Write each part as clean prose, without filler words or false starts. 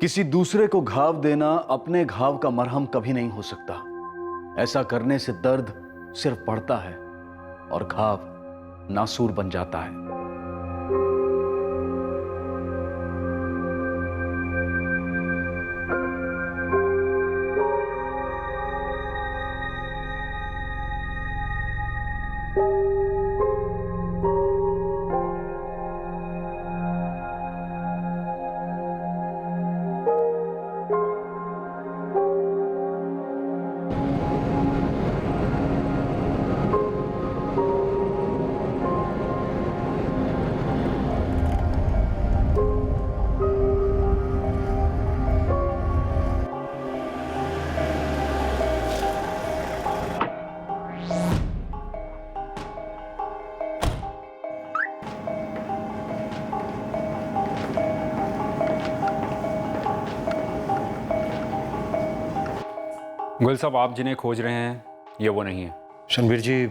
किसी दूसरे को घाव देना अपने घाव का मरहम कभी नहीं हो सकता। ऐसा करने से दर्द सिर्फ बढ़ता है और घाव नासूर बन जाता है। गुल साहब, आप जिन्हें खोज रहे हैं ये वो नहीं है। शनवीर जी,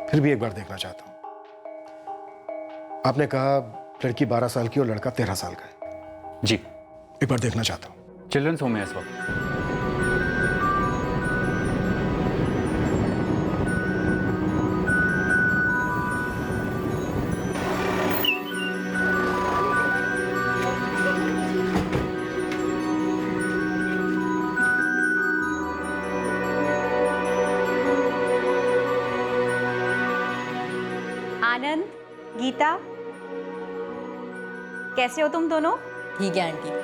फिर भी एक बार देखना चाहता हूं। आपने कहा लड़की 12 साल की और लड़का 13 साल का है। जी, एक बार देखना चाहता हूं। चिल्ड्रंस होम में इस वक्त। आनंद, गीता, कैसे हो तुम दोनों? ठीक है आंटी।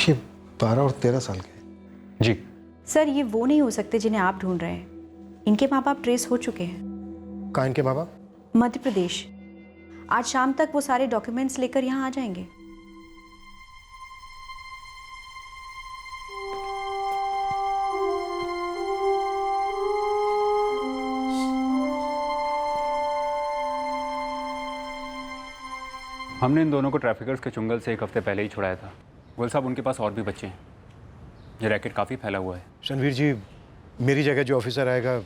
ये 12 और 13 साल के हैं। जी, सर, ये वो नहीं हो सकते जिन्हें आप ढूंढ रहे हैं। इनके माँ बाप ट्रेस हो चुके हैं। कहाँ इनके माँ बाप? मध्य प्रदेश। आज शाम तक वो सारे डॉक्यूमेंट्स लेकर यहाँ आ जाएंगे। हमने इन दोनों को ट्रैफिकर्स के चुंगल से एक हफ्ते पहले ही छुड़ाया था। गुल साहब, उनके पास और भी बच्चे हैं। ये रैकेट काफ़ी फैला हुआ है। शनवीर जी, मेरी जगह जो ऑफिसर आएगा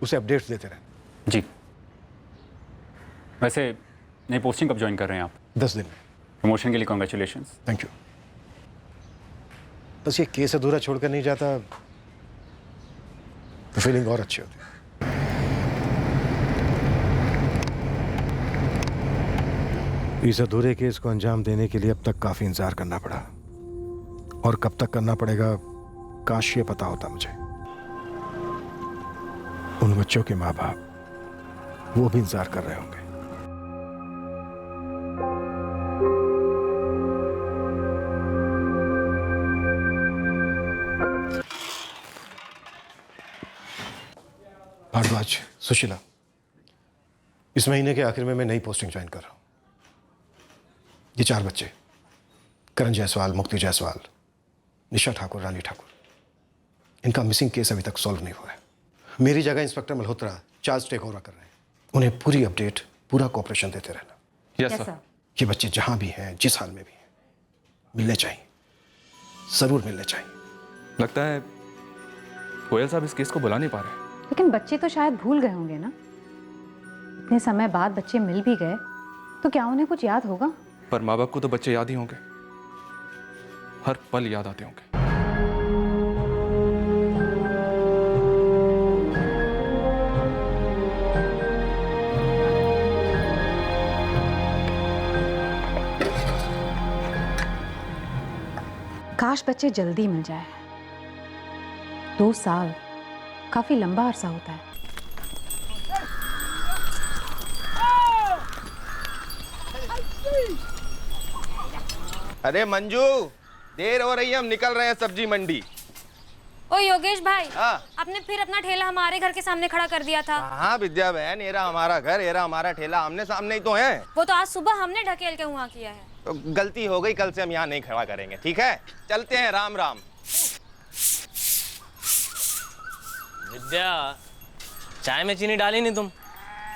उसे अपडेट्स देते रहना। जी। वैसे नई पोस्टिंग कब ज्वाइन कर रहे हैं आप? 10 दिन में। प्रमोशन के लिए कॉन्ग्रेचुलेशंस। Thank you. बस ये केस अधूरा छोड़कर नहीं जाता तो फीलिंग और अच्छी होती। इस अधूरे केस को अंजाम देने के लिए अब तक काफी इंतजार करना पड़ा, और कब तक करना पड़ेगा काश ये पता होता मुझे। उन बच्चों के माँ बाप वो भी इंतजार कर रहे होंगे। भारद्वाज, सुशीला, इस महीने के आखिर में मैं नई पोस्टिंग ज्वाइन कर रहा हूं। ये 4 बच्चे, करण जायसवाल, मुक्ति जायसवाल, निशा ठाकुर, रानी ठाकुर, इनका मिसिंग केस अभी तक सॉल्व नहीं हुआ है। मेरी जगह inspector Malhotra charge take over कर रहे हैं। उन्हें पूरी अपडेट, पूरा कोऑपरेशन देते रहना। Yes sir. ये बच्चे जहां भी हैं, जिस हाल में भी हैं, मिलने चाहिए, जरूर मिलने चाहिए। लगता है गोयल साहब इस केस को बुला नहीं पा रहे। लेकिन बच्चे तो शायद भूल गए होंगे ना। इतने समय बाद बच्चे मिल भी गए तो क्या उन्हें कुछ याद होगा? पर माँ बाप को तो बच्चे याद ही होंगे, हर पल याद आते होंगे। काश बच्चे जल्दी मिल जाए। 2 साल काफी लंबा अरसा होता है। अरे मंजू, देर हो रही है, हम निकल रहे हैं सब्जी मंडी। ओ योगेश भाई, हाँ। आपने फिर अपना ठेला हमारे घर के सामने खड़ा कर दिया था। हाँ विद्या बहन, येरा हमारा घर, येरा हमारा ठेला, आमने सामने ही तो है। वो तो आज सुबह हमने ढकेल के वहाँ किया है। तो गलती हो गई, कल से हम यहाँ नहीं खड़ा करेंगे, ठीक है? चलते हैं, राम राम। विद्या, चाय में चीनी डाली नहीं तुम,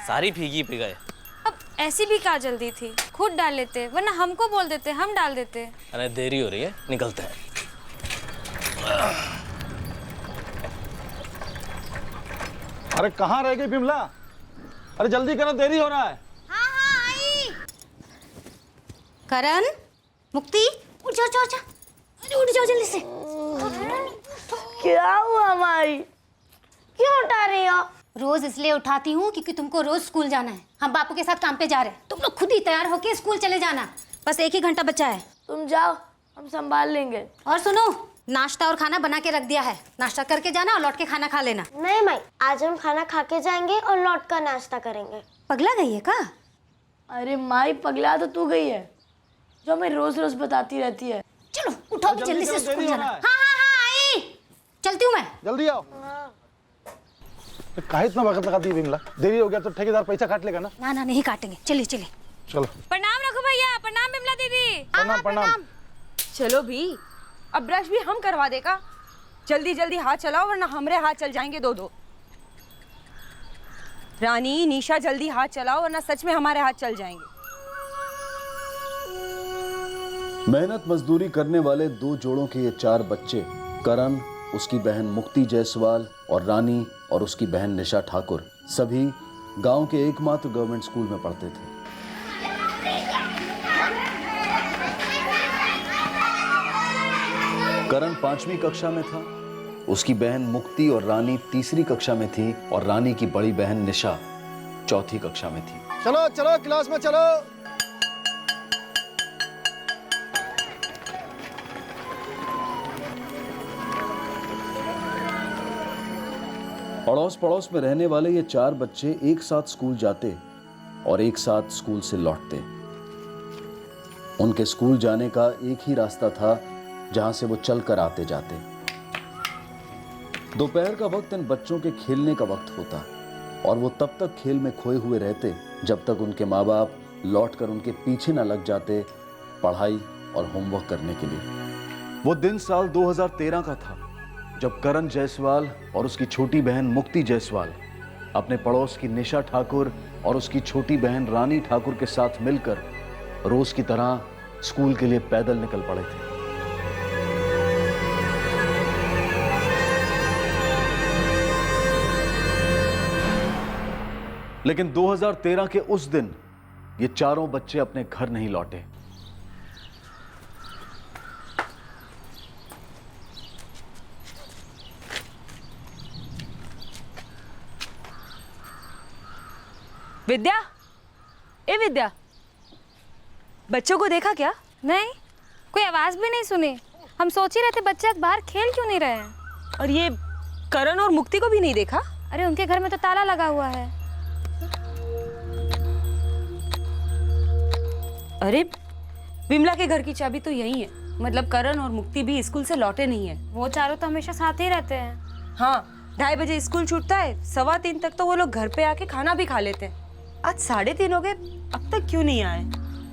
सारी फीकी पी गए। अब ऐसी भी क्या जल्दी थी, खुद डाल लेते, वरना हमको बोल देते, हम डाल देते। अरे देरी हो रही है, निकलते हैं। अरे कहाँ रह गई बिमला? अरे जल्दी करो, देरी हो रहा है। हाँ हाँ आई। करण, मुक्ति, उठ जाओ जाओ जाओ, अरे उठ जाओ जल्दी से। क्या हुआ माई? क्यों उठा रही हो? रोज इसलिए उठाती हूँ क्योंकि तुमको रोज स्कूल जाना है। हम बापू के साथ काम पे जा रहे हैं, तुम लोग खुद ही तैयार होके स्कूल चले जाना। बस 1 ही घंटा बचा है। तुम जाओ, हम संभाल लेंगे। और सुनो, नाश्ता और खाना बना के रख दिया है, नाश्ता करके जाना और लौट के खाना खा लेना। नहीं माई, आज हम खाना खा के जाएंगे और लौट कर नाश्ता करेंगे। पगला गई है का? अरे माई, पगला तो तू गई है, जो हमें रोज रोज बताती रहती है। चलो उठो भी जल्दी से स्कूल जाना। हाँ हाँ हाँ आई, चलती हूँ मैं। जल्दी आओ। काहे इतना वक्त लगाती है बिमला? देरी हो गया तो ठेकेदार पैसा काट लेगा ना। ना ना नहीं काटेंगे, चलिए चलिए। चलो। प्रणाम रघु भैया, प्रणाम बिमला दीदी। प्रणाम प्रणाम। चलो भी, अब ब्रश भी हम करवा देगा। जल्दी जल्दी हाथ चलाओ वरना हमरे हाथ चल जाएंगे 2-2। रानी, निशा जल्दी हाथ चलाओ वरना सच में हमारे हाथ चल जाएंगे। मेहनत मजदूरी करने वाले 2 जोड़ों के ये 4 बच्चे, करण, उसकी बहन मुक्ति जायसवाल और रानी और उसकी बहन निशा ठाकुर, सभी गांव के एकमात्र गवर्नमेंट स्कूल में पढ़ते थे। करण 5वीं कक्षा में था, उसकी बहन मुक्ति और रानी 3री कक्षा में थी और रानी की बड़ी बहन निशा 4थी कक्षा में थी। चलो चलो क्लास में चलो। अड़ोस पड़ोस में रहने वाले ये 4 बच्चे एक साथ स्कूल जाते और एक साथ स्कूल से लौटते। उनके स्कूल जाने का एक ही रास्ता था जहां से वो चलकर आते जाते। दोपहर का वक्त इन बच्चों के खेलने का वक्त होता और वो तब तक खेल में खोए हुए रहते जब तक उनके माँ बाप लौटकर उनके पीछे न लग जाते पढ़ाई और होमवर्क करने के लिए। वो दिन साल 2013 का था जब करण जायसवाल और उसकी छोटी बहन मुक्ति जायसवाल अपने पड़ोस की निशा ठाकुर और उसकी छोटी बहन रानी ठाकुर के साथ मिलकर रोज की तरह स्कूल के लिए पैदल निकल पड़े थे। लेकिन 2013 के उस दिन ये चारों बच्चे अपने घर नहीं लौटे। विद्या, ए विद्या, बच्चों को देखा क्या? नहीं, कोई आवाज भी नहीं सुनी। हम सोच ही रहे थे बच्चे आज बाहर खेल क्यों नहीं रहे हैं। और ये करण और मुक्ति को भी नहीं देखा? अरे उनके घर में तो ताला लगा हुआ है। अरे विमला के घर की चाबी तो यही है, मतलब करण और मुक्ति भी स्कूल से लौटे नहीं है। वो चारों तो हमेशा साथ ही रहते हैं। हाँ, 2:30 बजे स्कूल छूटता है, 2:15 तक तो वो लोग घर पे आके खाना भी खा लेते हैं। आज 3:30 हो गए, अब तक क्यों नहीं आए?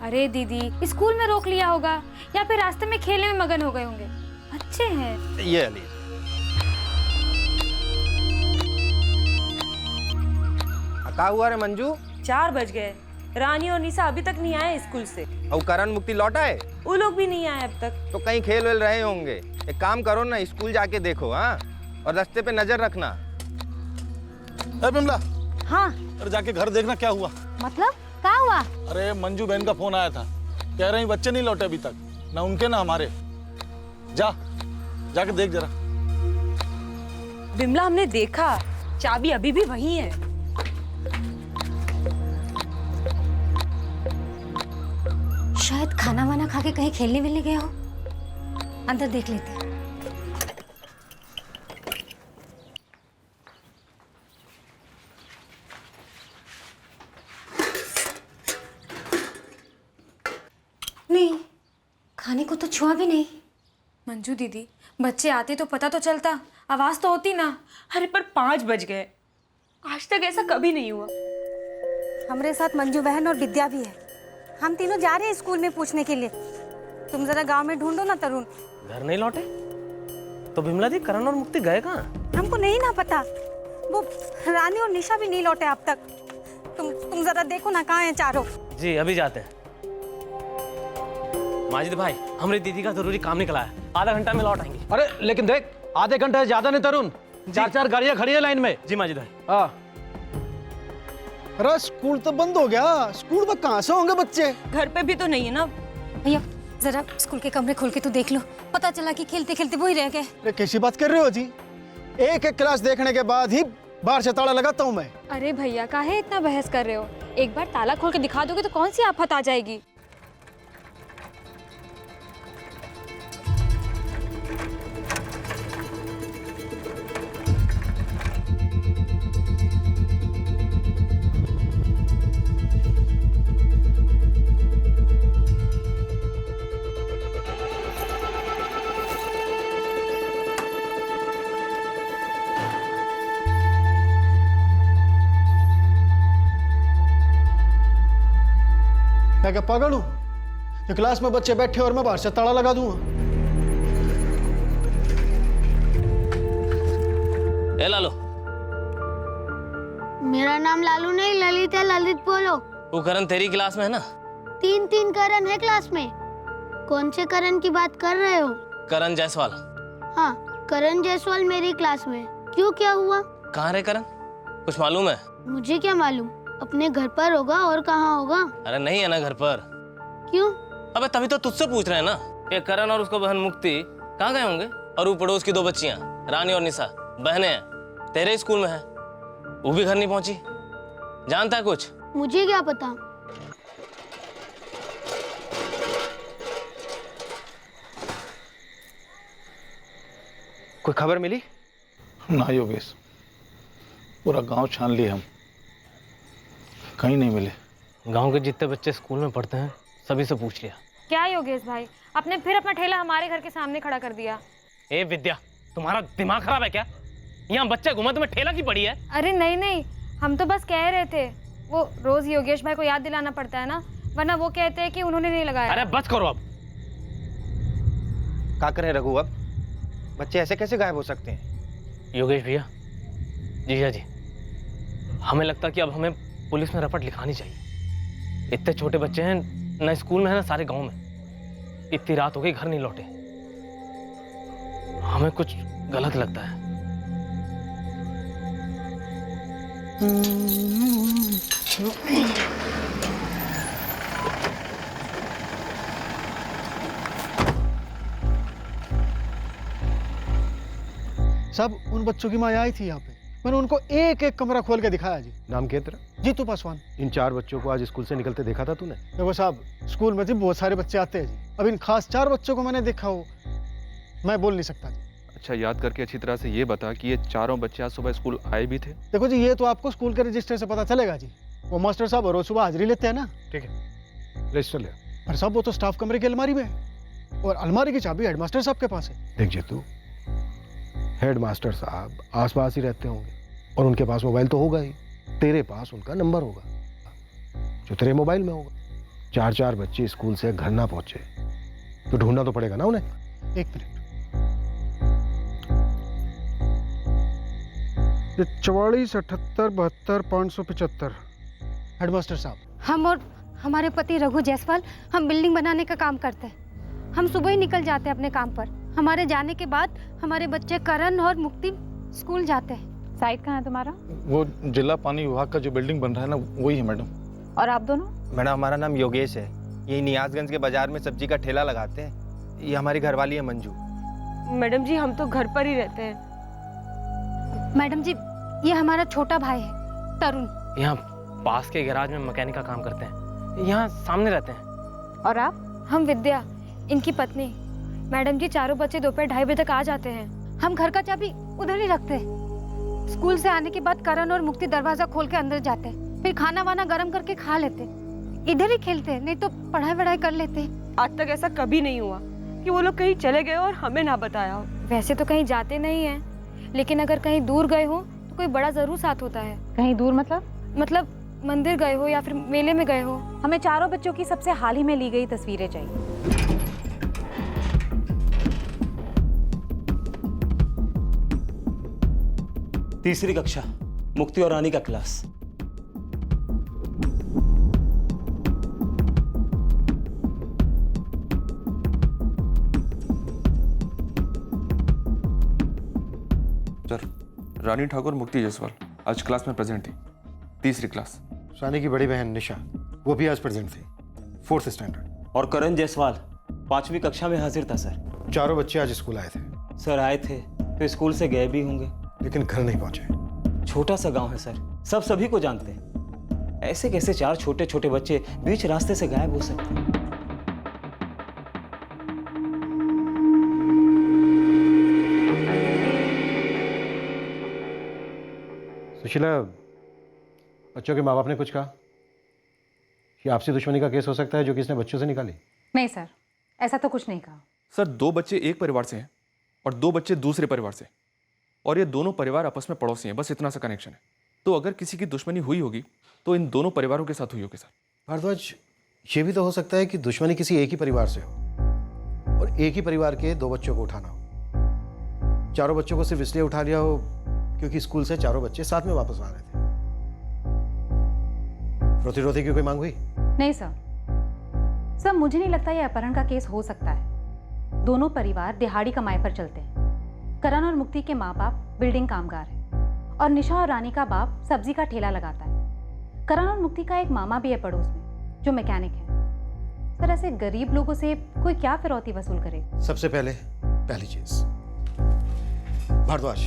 अरे दीदी, स्कूल में रोक लिया होगा या फिर रास्ते में खेलने में मगन हो गए होंगे। अच्छे हैं। ये अली, क्या हुआ रे मंजू? 4 बज गए, रानी और निशा अभी तक नहीं आए स्कूल से। और करण मुक्ति लौटा है? वो लोग भी नहीं आए अब तक। तो कहीं खेल वेल रहे होंगे। एक काम करो ना, स्कूल जाके देखो। हाँ, और रास्ते पे नजर रखना। अरे बिमला, हाँ अरे जाके घर देखना क्या हुआ। मतलब क्या हुआ? अरे मंजू बहन का फोन आया था, कह रही बच्चे नहीं लौटे अभी तक, ना उनके ना हमारे। जाके देख जरा। विमला, हमने देखा, चाबी अभी भी वहीं है। शायद खाना वाना खा के कहीं खेलने मिलने गए हो। अंदर देख लेते हैं। नहीं, खाने को तो छुआ भी नहीं। मंजू दीदी, बच्चे आते तो पता तो चलता। आवाज़ तो होती ना। अरे पर 5 बज गए, आज तक ऐसा कभी नहीं हुआ। हमारे साथ मंजू बहन और विद्या भी है। हम तीनों जा रहे हैं स्कूल में पूछने के लिए। तुम जरा गांव में ढूंढो ना तरुण। घर नहीं लौटे तो बिमला दी, करण और मुक्ति गए कहाँ? हमको नहीं ना पता, वो रानी और निशा भी नहीं लौटे अब तक। तुम जरा देखो ना कहाँ हैं चारों। जी अभी जाते हैं। माजिद भाई, हमारी दीदी का जरूरी काम निकला है, आधा घंटा में लौट आएंगे। अरे लेकिन देख, आधे घंटे ज्यादा नहीं तरुण, 4-4 गाड़ियां खड़ी है लाइन में। जी माजिद भाई। हाँ। अरे स्कूल तो बंद हो गया, स्कूल में कहाँ से होंगे बच्चे? घर पे भी तो नहीं है ना। भैया जरा स्कूल के कमरे खोल के तो देख लो, पता चला कि खेलते खेलते वो ही रह गए। अरे कैसी बात कर रहे हो जी? एक क्लास देखने के बाद ही बाहर से ताला लगाता हूँ मैं। अरे भैया काहे इतना बहस कर रहे हो? एक बार ताला खोल के दिखा दोगे तो कौन सी आफत आ जाएगी। मैं क्या पागल हूँ? ये क्लास में बच्चे बैठे और मैं बाहर से ताला लगा दूंगा। ए लालो। मेरा नाम लालू नहीं ललित है, ललित बोलो। वो करण तेरी क्लास में है ना? 3 करण है क्लास में। कौन से करण की बात कर रहे हो? करण जायसवाल। हाँ, करण जायसवाल मेरी क्लास में। क्यों, क्या हुआ? कहाँ रहे करण? कुछ मालूम है? मुझे क्या मालूम, अपने घर पर होगा और कहाँ होगा। अरे नहीं है ना घर पर। क्यों? अबे तभी तो तुझसे पूछ रहे हैं ना। ये करण और उसको बहन मुक्ति कहाँ गए होंगे? और वो पड़ोस की 2 बच्चियां रानी और निशा बहनें हैं, तेरे स्कूल में है, वो भी घर नहीं पहुंची। जानता है कुछ? मुझे क्या पता। कोई खबर मिली? ना योगेश, पूरा गांव छान लिए हम, कहीं नहीं मिले। गांव के जितने बच्चे स्कूल में पढ़ते हैं सभी से पूछ लिया। क्या योगेश भाई, आपने फिर अपना ठेला हमारे घर के सामने खड़ा कर दिया। ए विद्या, तुम्हारा दिमाग खराब है क्या? यहाँ बच्चे घूमा, तुम्हें ठेला की पड़ी है? अरे नहीं नहीं, हम तो बस कह रहे थे, वो रोज योगेश भाई को याद दिलाना पड़ता है ना, वरना वो कहते हैं कि उन्होंने नहीं लगाया। अरे बस करो अब। क्या करें रघु, अब बच्चे ऐसे कैसे गायब हो सकते हैं? योगेश भैया, जीजा जी, हमें लगता है कि अब हमें पुलिस में रपट लिखानी चाहिए। इतने छोटे बच्चे हैं ना, स्कूल में है ना सारे गांव में। इतनी रात हो गई, घर नहीं लौटे, हमें कुछ गलत लगता है। सब उन बच्चों की माँ आई थी यहाँ पे, मैंने उनको एक एक कमरा खोल के दिखाया जी। नाम क्या तेरा? जीतू पासवान। इन 4 बच्चों को आज स्कूल से निकलते देखा था तूने? देखो साहब, स्कूल में जी बहुत सारे बच्चे आते हैं जी, अब इन खास 4 बच्चों को मैंने देखा हो मैं बोल नहीं सकता जी। अच्छा, याद करके अच्छी तरह से ये बता कि ये चारों बच्चे आज सुबह स्कूल आए भी थे? देखो जी, ये तो आपको स्कूल के रजिस्टर से पता चलेगा जी, वो मास्टर साहब रोज सुबह हाजिरी लेते हैं ना। ठीक है, रजिस्टर ले। पर साहब वो तो स्टाफ कमरे की अलमारी में है, और अलमारी की चाबी हेडमास्टर साहब के पास है। देख जीतू, हेडमास्टर साहब आसपास ही रहते होंगे और उनके पास मोबाइल तो होगा ही, तेरे पास उनका नंबर होगा जो तेरे मोबाइल में होगा। 4 बच्चे स्कूल से घर ना पहुंचे तो ढूंढना तो पड़ेगा ना उन्हें। एक मिनट, ये 44 78 72 575 हेडमास्टर साहब। हम और हमारे पति रघु जायसवाल, हम बिल्डिंग बनाने का काम करते हैं। हम सुबह ही निकल जाते हैं अपने काम पर। हमारे जाने के बाद हमारे बच्चे करण और मुक्ति स्कूल जाते हैं। साइड कहाँ है तुम्हारा? वो जिला पानी विभाग का जो बिल्डिंग बन रहा है ना, वही है मैडम। और आप दोनों? मैडम हमारा नाम योगेश है, ये नियाजगंज के बाजार में सब्जी का ठेला लगाते हैं। ये हमारी घरवाली है मंजू। मैडम जी हम तो घर पर ही रहते हैं। मैडम जी, ये हमारा छोटा भाई है तरुण। यहाँ पास के गैराज में मैकेनिक का काम करते हैं, यहाँ सामने रहते हैं। और आप? हम विद्या, इनकी पत्नी। मैडम जी, चारों बच्चे दोपहर 2:30 बजे तक आ जाते हैं। हम घर का चाबी उधर ही रखते हैं। स्कूल से आने के बाद करण और मुक्ति दरवाजा खोल के अंदर जाते हैं, फिर खाना वाना गर्म करके खा लेते, इधर ही खेलते, नहीं तो पढ़ाई वढ़ाई कर लेते। आज तक ऐसा कभी नहीं हुआ कि वो लोग कहीं चले गए और हमें ना बताया हो। वैसे तो कहीं जाते नहीं हैं, लेकिन अगर कहीं दूर गए हो तो कोई बड़ा ज़रूर साथ होता है। कहीं दूर मतलब मंदिर गए हो या फिर मेले में गए हो। हमें चारों बच्चों की सबसे हाल ही में ली गई तस्वीरें चाहिए। तीसरी कक्षा, मुक्ति और रानी का क्लास। सर, रानी ठाकुर मुक्ति जायसवाल आज क्लास में प्रेजेंट थी, तीसरी क्लास। रानी की बड़ी बहन निशा, वो भी आज प्रेजेंट थी, 4th स्टैंडर्ड। और करण जायसवाल 5वीं कक्षा में हाजिर था सर। चारों बच्चे आज स्कूल आए थे। सर आए थे तो स्कूल से गए भी होंगे, लेकिन घर नहीं पहुंचे। छोटा सा गांव है सर, सब सभी को जानते हैं। ऐसे कैसे 4 छोटे छोटे बच्चे बीच रास्ते से गायब हो सकते हैं? सुशीला, बच्चों के माँ बाप ने कुछ कहा कि आपसी दुश्मनी का केस हो सकता है जो कि इसने बच्चों से निकाली? नहीं सर, ऐसा तो कुछ नहीं कहा। सर 2 बच्चे एक परिवार से हैं और 2 बच्चे दूसरे परिवार से, और ये दोनों परिवार आपस में पड़ोसी हैं, बस इतना सा कनेक्शन है। तो अगर किसी की दुश्मनी हुई होगी तो इन दोनों परिवारों के साथ हुई होगी सर। भारद्वाज, ये भी तो हो सकता है कि दुश्मनी किसी एक ही परिवार से हो और एक ही परिवार के 2 बच्चों को उठाना हो। चारों बच्चों को सिर्फ इसलिए उठा लिया हो क्योंकि स्कूल से चारों बच्चे साथ में वापस आ रहे थे। रोती रोती की कोई मांग हुई? नहीं सर, मुझे नहीं लगता ये अपहरण का केस हो सकता है। दोनों परिवार दिहाड़ी कमाई पर चलते हैं। करण और मुक्ति के माँ बाप बिल्डिंग कामगार हैं और निशा और रानी का बाप सब्जी का ठेला लगाता है। करण और मुक्ति का एक मामा भी है पड़ोस में जो मैकेनिक है। सर ऐसे गरीब लोगों से कोई क्या फिरौती वसूल करे? सबसे पहली चीज, भारद्वाज,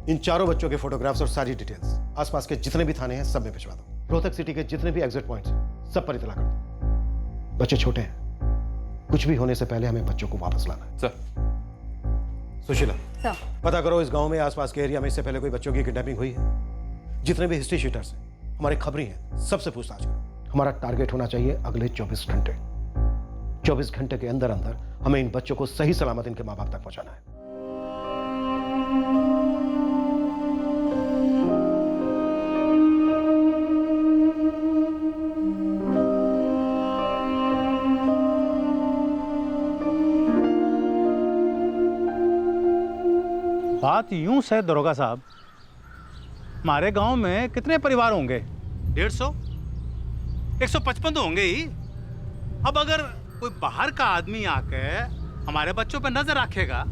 इन चारों बच्चों के फोटोग्राफ्स और सारी डिटेल्स आसपास के जितने भी थाने हैं सब में भिजवा दो। रोहतक सिटी के जितने भी एग्जिट पॉइंट्स हैं सब पर इतला कर दो। बच्चे छोटे हैं, कुछ भी होने से पहले हमें बच्चों को वापस लाना है। सर। सुशीला, सर, पता करो इस गांव में आसपास के एरिया में इससे पहले कोई बच्चों की किडनैपिंग हुई है। जितने भी हिस्ट्री शीटर्स हैं, हमारे खबरी हैं, सबसे पूछताछ करो। हमारा टारगेट होना चाहिए अगले 24 घंटे। 24 घंटे के अंदर अंदर हमें इन बच्चों को सही सलामत इनके माँ बाप तक पहुंचाना है। बात यूं है दरोगा साहब, हमारे गांव में कितने परिवार होंगे? 150, 155 तो होंगे ही। अब अगर कोई बाहर का आदमी आके हमारे बच्चों पे नजर रखेगा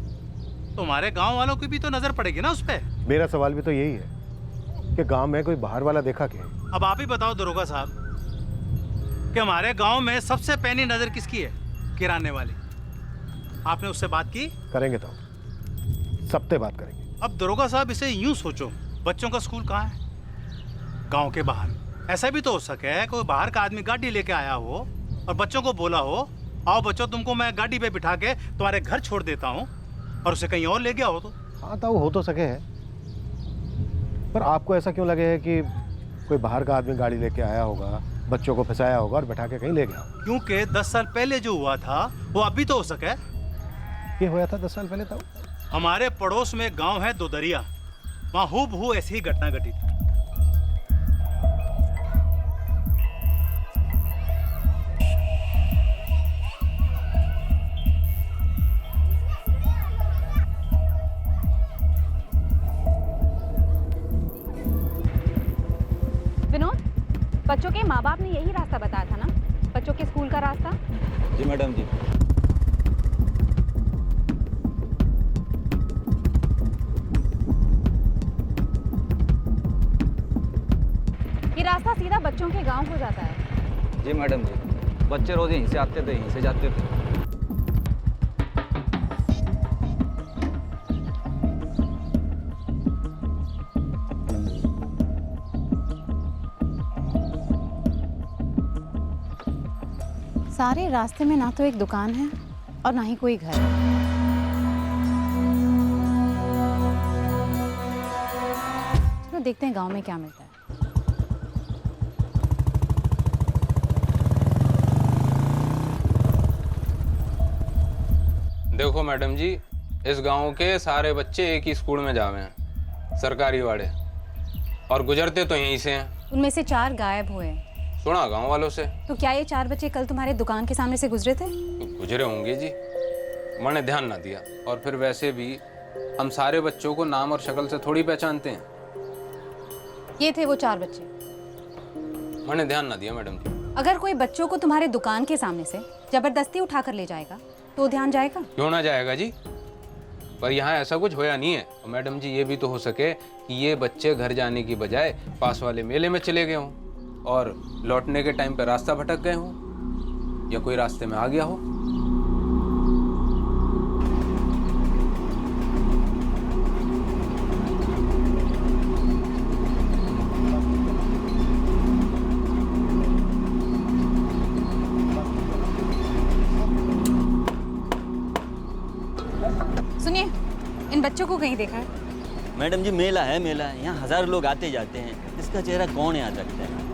तो हमारे गांव वालों की भी तो नजर पड़ेगी ना उस पे। मेरा सवाल भी तो यही है कि गांव में कोई बाहर वाला देखा क्या? अब आप ही बताओ दरोगा साहब कि हमारे गांव में सबसे पहली नजर किसकी है? किराने वाली। आपने उससे बात की? करेंगे तो सबसे बात करेंगे। अब दरोगा साहब इसे यूं सोचो, बच्चों का स्कूल कहाँ है? गांव के बाहर। ऐसा भी तो हो सके कोई बाहर का आदमी गाड़ी लेके आया हो और बच्चों को बोला हो, आओ बच्चों तुमको मैं गाड़ी पे बिठा के तुम्हारे घर छोड़ देता हूँ, और उसे कहीं और ले गया हो तो? हाँ तो हो तो सके है, पर आपको ऐसा क्यों लगे है कि कोई बाहर का आदमी गाड़ी लेके आया होगा, बच्चों को फंसाया होगा और बैठा के कहीं ले गया? क्योंकि 10 साल पहले जो हुआ था वो अभी तो हो सके। ये हुआ था 10 साल पहले था। हमारे पड़ोस में गांव है दोदरिया, वहां हूबहू ऐसी ही घटना घटी थी। विनोद, बच्चों के माँ बाप ने यही रास्ता बताया था ना, बच्चों के स्कूल का रास्ता? जी मैडम जी। ये रास्ता सीधा बच्चों के गांव को जाता है। जी मैडम जी, बच्चे रोज यहीं से आते थे, यहीं से जाते थे। सारे रास्ते में ना तो एक दुकान है और ना ही कोई घर है। चलो देखते हैं गांव में क्या मिलता है। देखो मैडम जी, इस गांव के सारे बच्चे एक ही स्कूल में जावे हैं सरकारी वाड़े, और गुजरते तो यहीं से हैं। उनमें से 4 गायब हुए हैं। सुना गांव वालों से। तो क्या ये 4 बच्चे कल तुम्हारे दुकान के सामने से गुजरे थे? गुजरे होंगे जी, मैंने ध्यान ना दिया। और फिर वैसे भी हम सारे बच्चों को नाम और शक्ल से थोड़ी पहचानते हैं। ये थे वो 4 बच्चे। मैंने ध्यान ना दिया मैडम जी। अगर कोई बच्चों को तुम्हारे दुकान के सामने से जबरदस्ती उठा कर ले जाएगा तो ध्यान जाएगा? क्यों ना जाएगा जी, पर यहाँ ऐसा कुछ होया नहीं है। और मैडम जी ये भी तो हो सके कि ये बच्चे घर जाने की बजाय पास वाले मेले में चले गए हों और लौटने के टाइम पर रास्ता भटक गए हों, या कोई रास्ते में आ गया हो। सुनिए, इन बच्चों को कहीं देखा है? मैडम जी मेला है, मेला है, यहाँ हज़ार लोग आते जाते हैं। इसका चेहरा कौन याद रखता है?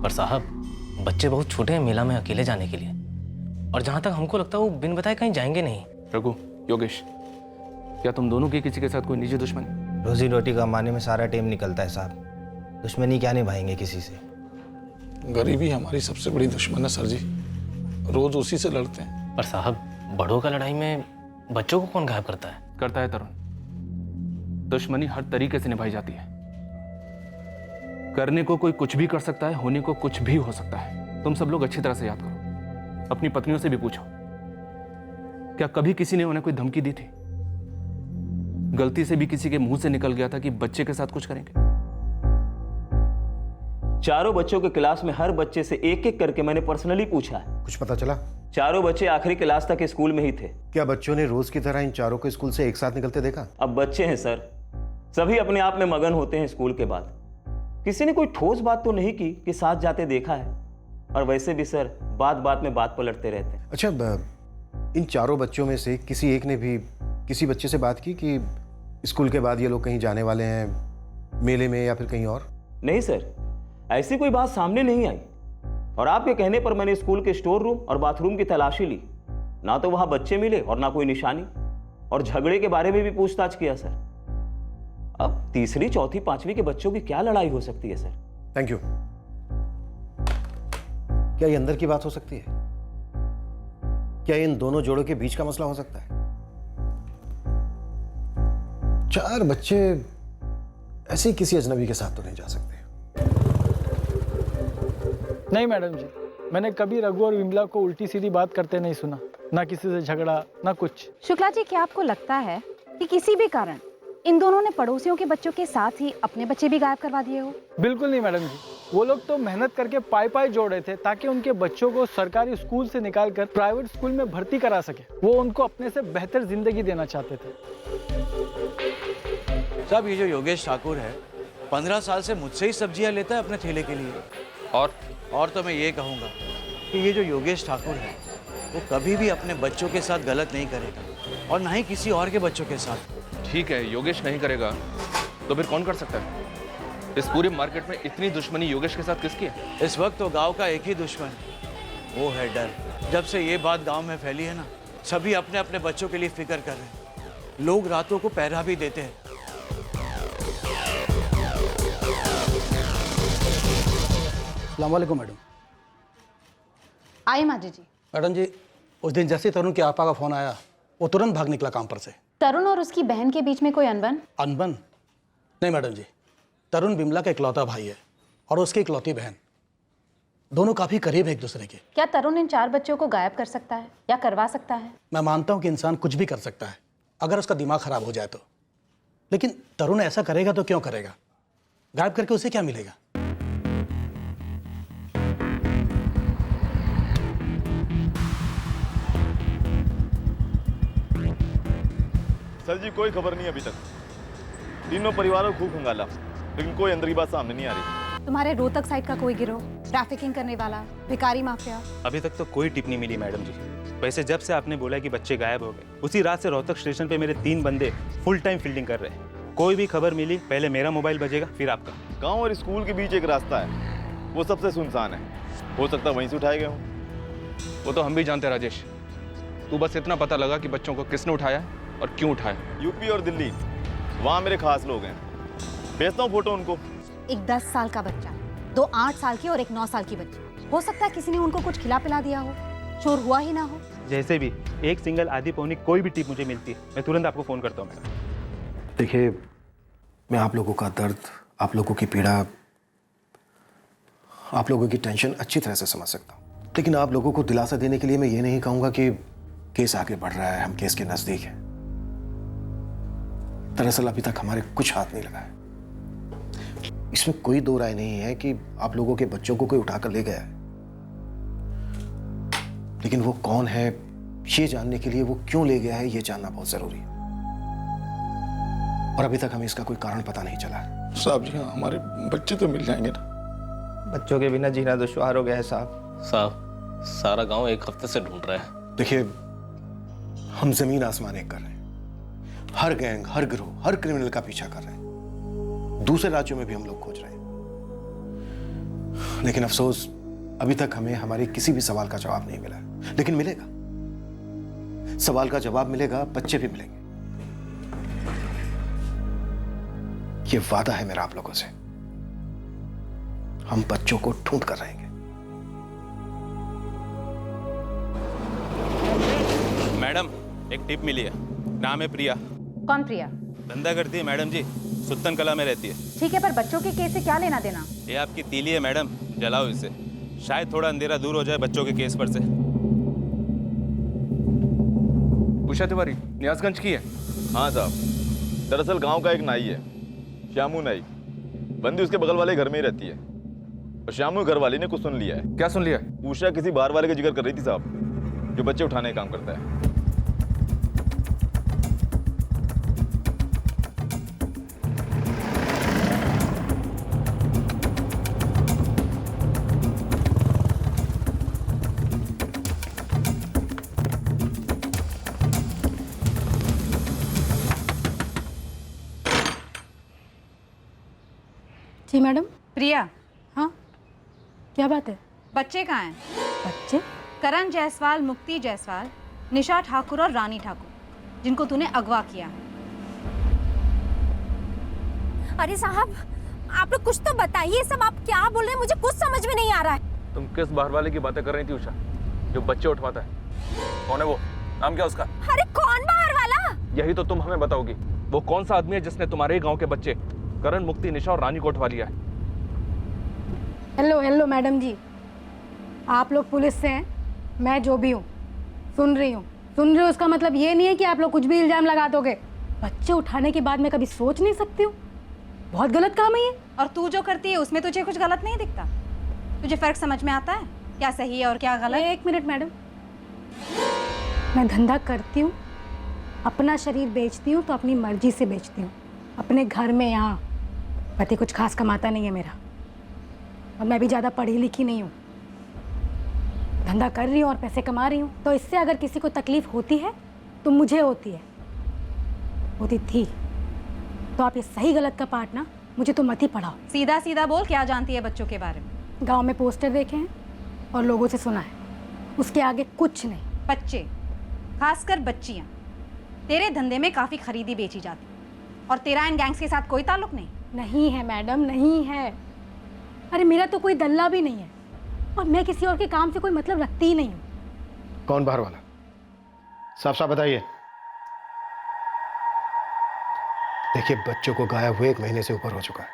पर साहब, बच्चे बहुत छोटे हैं मेला में अकेले जाने के लिए, और जहां तक हमको लगता है वो बिन बताए कहीं जाएंगे नहीं। रघु, योगेश, क्या तुम दोनों की किसी के साथ कोई निजी दुश्मनी? रोजी रोटी कमाने में सारा टाइम निकलता है साहब, दुश्मनी क्या निभाएंगे किसी से। गरीबी हमारी सबसे बड़ी दुश्मन है सर जी, रोज उसी से लड़ते हैं। पर साहब, बड़ों का लड़ाई में बच्चों को कौन गायब करता है? करता है तरुण। दुश्मनी हर तरीके से निभाई जाती है। करने को कोई कुछ भी कर सकता है, होने को कुछ भी हो सकता है। तुम सब लोग अच्छी तरह से याद करो, अपनी पत्नियों से भी पूछो, क्या कभी किसी ने उन्हें कोई धमकी दी थी? गलती से भी किसी के मुंह से निकल गया था कि बच्चे के साथ कुछ करेंगे? चारों बच्चों के क्लास में हर बच्चे से एक एक करके मैंने पर्सनली पूछा है। कुछ पता चला? चारों बच्चे आखिरी क्लास तक स्कूल में ही थे। क्या बच्चों ने रोज की तरह इन चारों को स्कूल से एक साथ निकलते देखा? अब बच्चे हैं सर, सभी अपने आप में मगन होते हैं स्कूल के बाद। किसी ने कोई ठोस बात तो नहीं की कि साथ जाते देखा है, और वैसे भी सर बात बात में बात पलटते रहते हैं। अच्छा, इन चारों बच्चों में से किसी एक ने भी किसी बच्चे से बात की कि स्कूल के बाद ये लोग कहीं जाने वाले हैं, मेले में या फिर कहीं और? नहीं सर, ऐसी कोई बात सामने नहीं आई, और आपके कहने पर मैंने स्कूल के स्टोर रूम और बाथरूम की तलाशी ली। ना तो वहां बच्चे मिले और ना कोई निशानी, और झगड़े के बारे में भी पूछताछ किया सर। अब तीसरी, चौथी, पांचवी के बच्चों की क्या लड़ाई हो सकती है सर? Thank you. क्या ये अंदर की बात हो सकती है? क्या इन दोनों जोड़ों के बीच का मसला हो सकता है? 4 बच्चे ऐसे किसी अजनबी के साथ तो नहीं जा सकते। नहीं मैडम जी, मैंने कभी रघु और विमला को उल्टी सीधी बात करते नहीं सुना, ना किसी से झगड़ा, ना कुछ। शुक्ला जी, क्या आपको लगता है कि किसी भी कारण इन दोनों ने पड़ोसियों के बच्चों के साथ ही अपने बच्चे भी गायब करवा दिए हो? बिल्कुल नहीं मैडम जी, वो लोग तो मेहनत करके पाई जोड़ रहे थे ताकि उनके बच्चों को सरकारी स्कूल से निकालकर प्राइवेट स्कूल में भर्ती करा सके। वो उनको अपने से बेहतर जिंदगी देना चाहते थे। साहब, ये जो योगेश ठाकुर है 15 साल से मुझसे ही सब्जियां लेता है अपने ठेले के लिए। और तो मैं ये कहूँगा कि ये जो योगेश ठाकुर है वो कभी भी अपने बच्चों के साथ गलत नहीं करेगा, और ना ही किसी और के बच्चों के साथ। ठीक है, योगेश नहीं करेगा तो फिर कौन कर सकता है? इस पूरे मार्केट में इतनी दुश्मनी योगेश के साथ किसकी है? इस वक्त तो गांव का एक ही दुश्मन, वो है डर। जब से ये बात गांव में फैली है ना, सभी अपने अपने बच्चों के लिए फिक्र कर रहे हैं। लोग रातों को पहरा भी देते हैं। अस्सलाम वालेकुम मैडम। आइए माजी जी। मैडम जी, उस दिन जैसे तरुण के आपा का फोन आया, वो तुरंत भाग निकला काम पर से। तरुण और उसकी बहन के बीच में कोई अनबन? अनबन? नहीं मैडम जी, तरुण बिमला का इकलौता भाई है और उसकी इकलौती बहन। दोनों काफी करीब है एक दूसरे के। क्या तरुण इन 4 बच्चों को गायब कर सकता है या करवा सकता है? मैं मानता हूँ कि इंसान कुछ भी कर सकता है अगर उसका दिमाग खराब हो जाए तो, लेकिन तरुण ऐसा करेगा तो क्यों करेगा? गायब करके उसे क्या मिलेगा? सर जी, कोई खबर नहीं अभी तक। तीनों परिवारों को खूब खंगाला, लेकिन कोई अंदर की बात सामने नहीं आ रही। तुम्हारे रोहतक साइड का कोई गिरोह, ट्रैफिकिंग करने वाला, भिखारी माफिया? अभी तक तो कोई टिप नहीं मिली मैडम जी। वैसे जब से आपने बोला कि बच्चे गायब हो गए, उसी रात से रोहतक स्टेशन पे मेरे 3 बंदे फुल टाइम फील्डिंग कर रहे हैं। कोई भी खबर मिली पहले मेरा मोबाइल बजेगा फिर आपका। गांव और स्कूल के बीच एक रास्ता है, वो सबसे सुनसान है, हो सकता है वहीं से उठाए गए हों। वो तो हम भी जानते हैं राजेश, तू बस इतना पता लगा कि बच्चों को किसने उठाया और क्यों उठाया। यूपी और दिल्ली, वहाँ मेरे खास लोग हैं, भेजता हूँ फोटो उनको। एक 10 साल का बच्चा, 2 8 साल की और एक 9 साल की बच्ची, हो सकता है किसी ने उनको कुछ खिला पिला दिया हो, शोर हुआ ही ना हो। जैसे भी एक सिंगल आधी पौनी कोई भी टिप मुझे मिलती है, मैं तुरंत आपको फ़ोन करता हूँ। देखिए, मैं आप लोगों का दर्द, आप लोगों की पीड़ा, आप लोगों की टेंशन अच्छी तरह से समझ सकता हूँ, लेकिन आप लोगों को दिलासा देने के लिए मैं ये नहीं कहूँगा कि केस आगे बढ़ रहा है, हम केस के नज़दीक हैं। दरअसल अभी तक हमारे कुछ हाथ नहीं लगा है। इसमें कोई दो राय नहीं है कि आप लोगों के बच्चों को कोई उठाकर ले गया है, लेकिन वो कौन है ये जानने के लिए, वो क्यों ले गया है ये जानना बहुत जरूरी है, और अभी तक हमें इसका कोई कारण पता नहीं चला है। साहब जी, हाँ, हमारे बच्चे तो मिल जाएंगे ना? बच्चों के बिना जीना दुश्वार हो गया है साहब। साहब, सारा गांव एक हफ्ते से ढूंढ रहा है। देखिए, हम जमीन आसमान एक कर रहे हैं, हर गैंग, हर गिरोह, हर क्रिमिनल का पीछा कर रहे हैं, दूसरे राज्यों में भी हम लोग खोज रहे हैं, लेकिन अफसोस अभी तक हमें हमारे किसी भी सवाल का जवाब नहीं मिला है। लेकिन मिलेगा, सवाल का जवाब मिलेगा, बच्चे भी मिलेंगे। ये वादा है मेरा आप लोगों से, हम बच्चों को ढूंढ कर रहेंगे। मैडम, एक टिप मिली है, नाम है प्रिया। कौन प्रिया? धंधा करती है मैडम जी, सुल्तान कला में रहती है। ठीक है, पर बच्चों के केस से क्या लेना देना? ये आपकी तीली है मैडम, जलाओ इसे, शायद थोड़ा अंधेरा दूर हो जाए बच्चों के केस पर से। उषा तिवारी न्यासगंज की है? हाँ साहब, दरअसल गांव का एक नाई है, श्यामू नाई, बंदी उसके बगल वाले घर में ही रहती है, और श्यामू घर वाली ने कुछ सुन लिया है। क्या सुन लिया? उषा किसी बाहर वाले का जिक्र कर रही थी साहब, जो बच्चे उठाने का काम करता है। जी मैडम। प्रिया, हाँ क्या बात है? बच्चे कहाँ हैं? बच्चे? करण जायसवाल, मुक्ति जायसवाल, निशा ठाकुर और रानी ठाकुर, जिनको तूने अगवा किया है। अरे साहब, आप लोग कुछ तो बताइए, सब आप क्या बोल रहे हैं, मुझे कुछ समझ में नहीं आ रहा है। तुम किस बाहर वाले की बातें कर रही थी उषा, जो बच्चे उठवाता है? कौन है वो? नाम क्या उसका? अरे कौन बाहर वाला? यही तो तुम हमें बताओगी, वो कौन सा आदमी है जिसने तुम्हारे ही गांव के बच्चे करण, मुक्ति, निशा और रानी को उठवा लिया है? हेलो हेलो मैडम जी, आप लोग पुलिस से हैं, मैं जो भी हूँ सुन रही हूँ। उसका मतलब ये नहीं है कि आप लोग कुछ भी इल्जाम लगा दोगे। बच्चे उठाने के बाद मैं कभी सोच नहीं सकती हूँ, बहुत गलत काम है ये। और तू जो करती है उसमें तुझे कुछ गलत नहीं दिखता? तुझे फर्क समझ में आता है क्या सही है और क्या गलत? एक मिनट मैडम, मैं धंधा करती हूँ, अपना शरीर बेचती हूँ तो अपनी मर्जी से बेचती हूँ। अपने घर में यहाँ पति कुछ खास कमाता नहीं है मेरा, और मैं भी ज़्यादा पढ़ी लिखी नहीं हूँ, धंधा कर रही हूँ और पैसे कमा रही हूँ। तो इससे अगर किसी को तकलीफ होती है तो मुझे होती है, होती थी। तो आप ये सही गलत का पार्ट ना मुझे तो मत ही पढ़ाओ। सीधा सीधा बोल, क्या जानती है बच्चों के बारे में? गांव में पोस्टर देखे हैं और लोगों से सुना है, उसके आगे कुछ नहीं। बच्चे, खासकर बच्चियाँ, तेरे धंधे में काफ़ी खरीदी बेची जाती, और तेरा इन गैंग्स के साथ कोई ताल्लुक नहीं? नहीं है मैडम, नहीं है। अरे मेरा तो कोई दल्ला भी नहीं है, और मैं किसी और के काम से कोई मतलब रखती ही नहीं हूँ। कौन बाहर वाला? साफ साफ बताइए। देखिए, बच्चों को गायब हुए 1 महीने से ऊपर हो चुका है,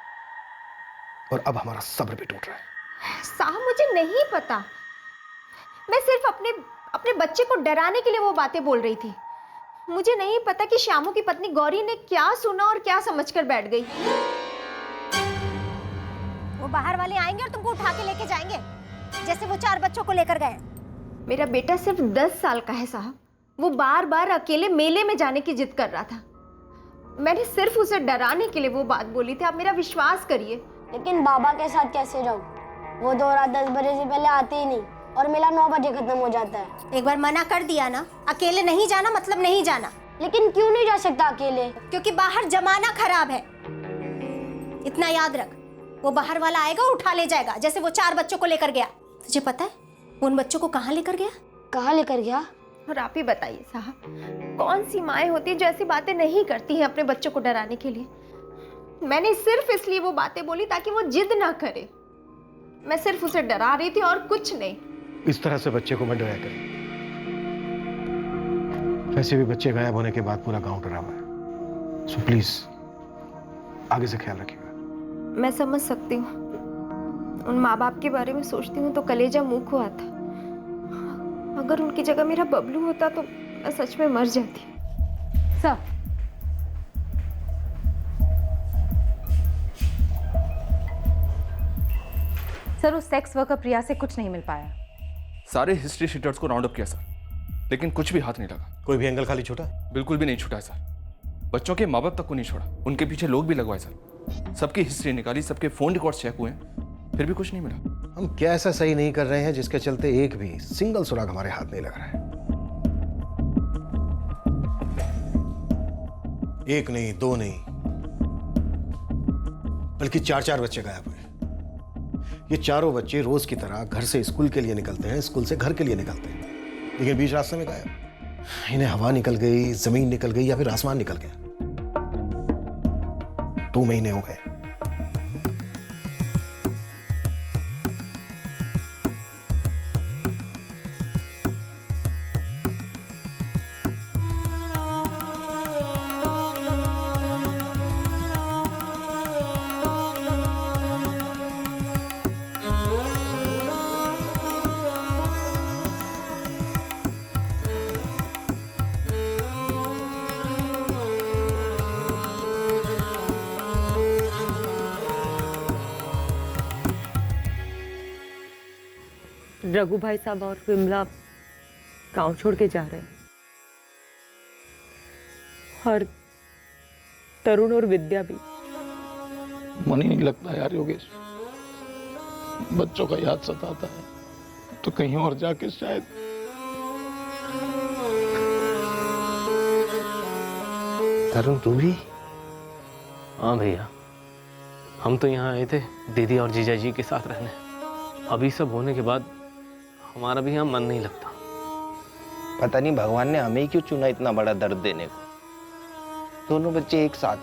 और अब हमारा सब्र भी टूट रहा है। साहब मुझे नहीं पता, मैं सिर्फ अपने बच्चे को डराने के लिए वो बातें बोल रही थी। मुझे नहीं पता कि श्यामू की पत्नी गौरी ने क्या सुना और क्या समझकर बैठ गई। वो बाहर वाले आएंगे और तुमको उठा के लेके जाएंगे, जैसे वो 4 बच्चों को लेकर गए। मेरा बेटा सिर्फ 10 साल का है साहब, वो बार बार अकेले मेले में जाने की जिद कर रहा था। मैंने सिर्फ उसे डराने के लिए वो बात बोली थी, आप मेरा विश्वास करिए। लेकिन बाबा के साथ कैसे जाऊं? वो तो रात 10 बजे से पहले आते ही नहीं, और मेला 9 बजे खत्म हो जाता है। एक बार मना कर दिया ना, अकेले नहीं जाना मतलब नहीं जाना। लेकिन क्यों नहीं जा सकता अकेले? क्योंकि बाहर जमाना खराब है, इतना याद रख। वो बाहर वाला आएगा उठा ले जाएगा, जैसे वो 4 बच्चों को लेकर गया। तुझे पता है उन बच्चों को कहाँ लेकर गया? कहाँ लेकर गया? और आप ही बताइए साहब, कौन सी माएँ होती हैं जो ऐसी बातें नहीं करती हैं अपने बच्चों को डराने के लिए? मैंने सिर्फ इसलिए वो बातें बोली ताकि वो जिद ना करे। मैं सिर्फ उसे डरा रही थी और कुछ नहीं। इस तरह से बच्चे को मत डराया करें। वैसे भी बच्चे गायब होने के बाद पूरा गांव डरा हुआ है। सो प्लीज आगे से ख्याल रखिएगा। मैं समझ सकती हूँ, उन माँ बाप के बारे में सोचती हूँ तो कलेजा मुंह को आता। अगर उनकी जगह मेरा बबलू होता तो मैं सच में मर जाती। सर, सर उस सेक्स वर्कर प्रिया से कुछ नहीं मिल पाया। सारे हिस्ट्री शीटर्स को राउंड अप किया सर, लेकिन कुछ भी हाथ नहीं लगा। कोई भी एंगल खाली छूटा? बिल्कुल भी नहीं छूटा है सर। बच्चों के माँ बाप तक को नहीं छोड़ा, उनके पीछे लोग भी लगवाए सर। सबकी हिस्ट्री निकाली, सबके फोन रिकॉर्ड्स चेक हुए, फिर भी कुछ नहीं मिला। हम क्या ऐसा सही नहीं कर रहे हैं जिसके चलते एक भी सिंगल सुराग हमारे हाथ नहीं लग रहा है? एक नहीं, 2 नहीं, बल्कि 4-4 बच्चे गायब हुए। ये चारों बच्चे रोज की तरह घर से स्कूल के लिए निकलते हैं, स्कूल से घर के लिए निकलते हैं, लेकिन बीच रास्ते में गायब। इन्हें हवा निकल गई, जमीन निकल गई या फिर आसमान निकल गया। 2 महीने हो गए। रघु भाई साहब और विमला गांव छोड़ के जा रहे हैं और तरुण और विद्या भी। मन ही नहीं लगता यार योगेश, बच्चों का याद सताता है तो कहीं और जाके शायद। तरुण तू भी? हाँ भैया, हम तो यहाँ आए थे दीदी और जीजा जी के साथ रहने। अभी सब होने के बाद हमारा भी यहाँ मन नहीं लगता। पता नहीं भगवान ने हमें ही क्यों चुना इतना बड़ा दर्द देने को। दोनों बच्चे एक साथ,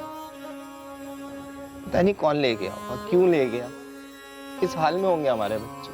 पता नहीं कौन ले गया और क्यों ले गया। किस हाल में होंगे हमारे बच्चे।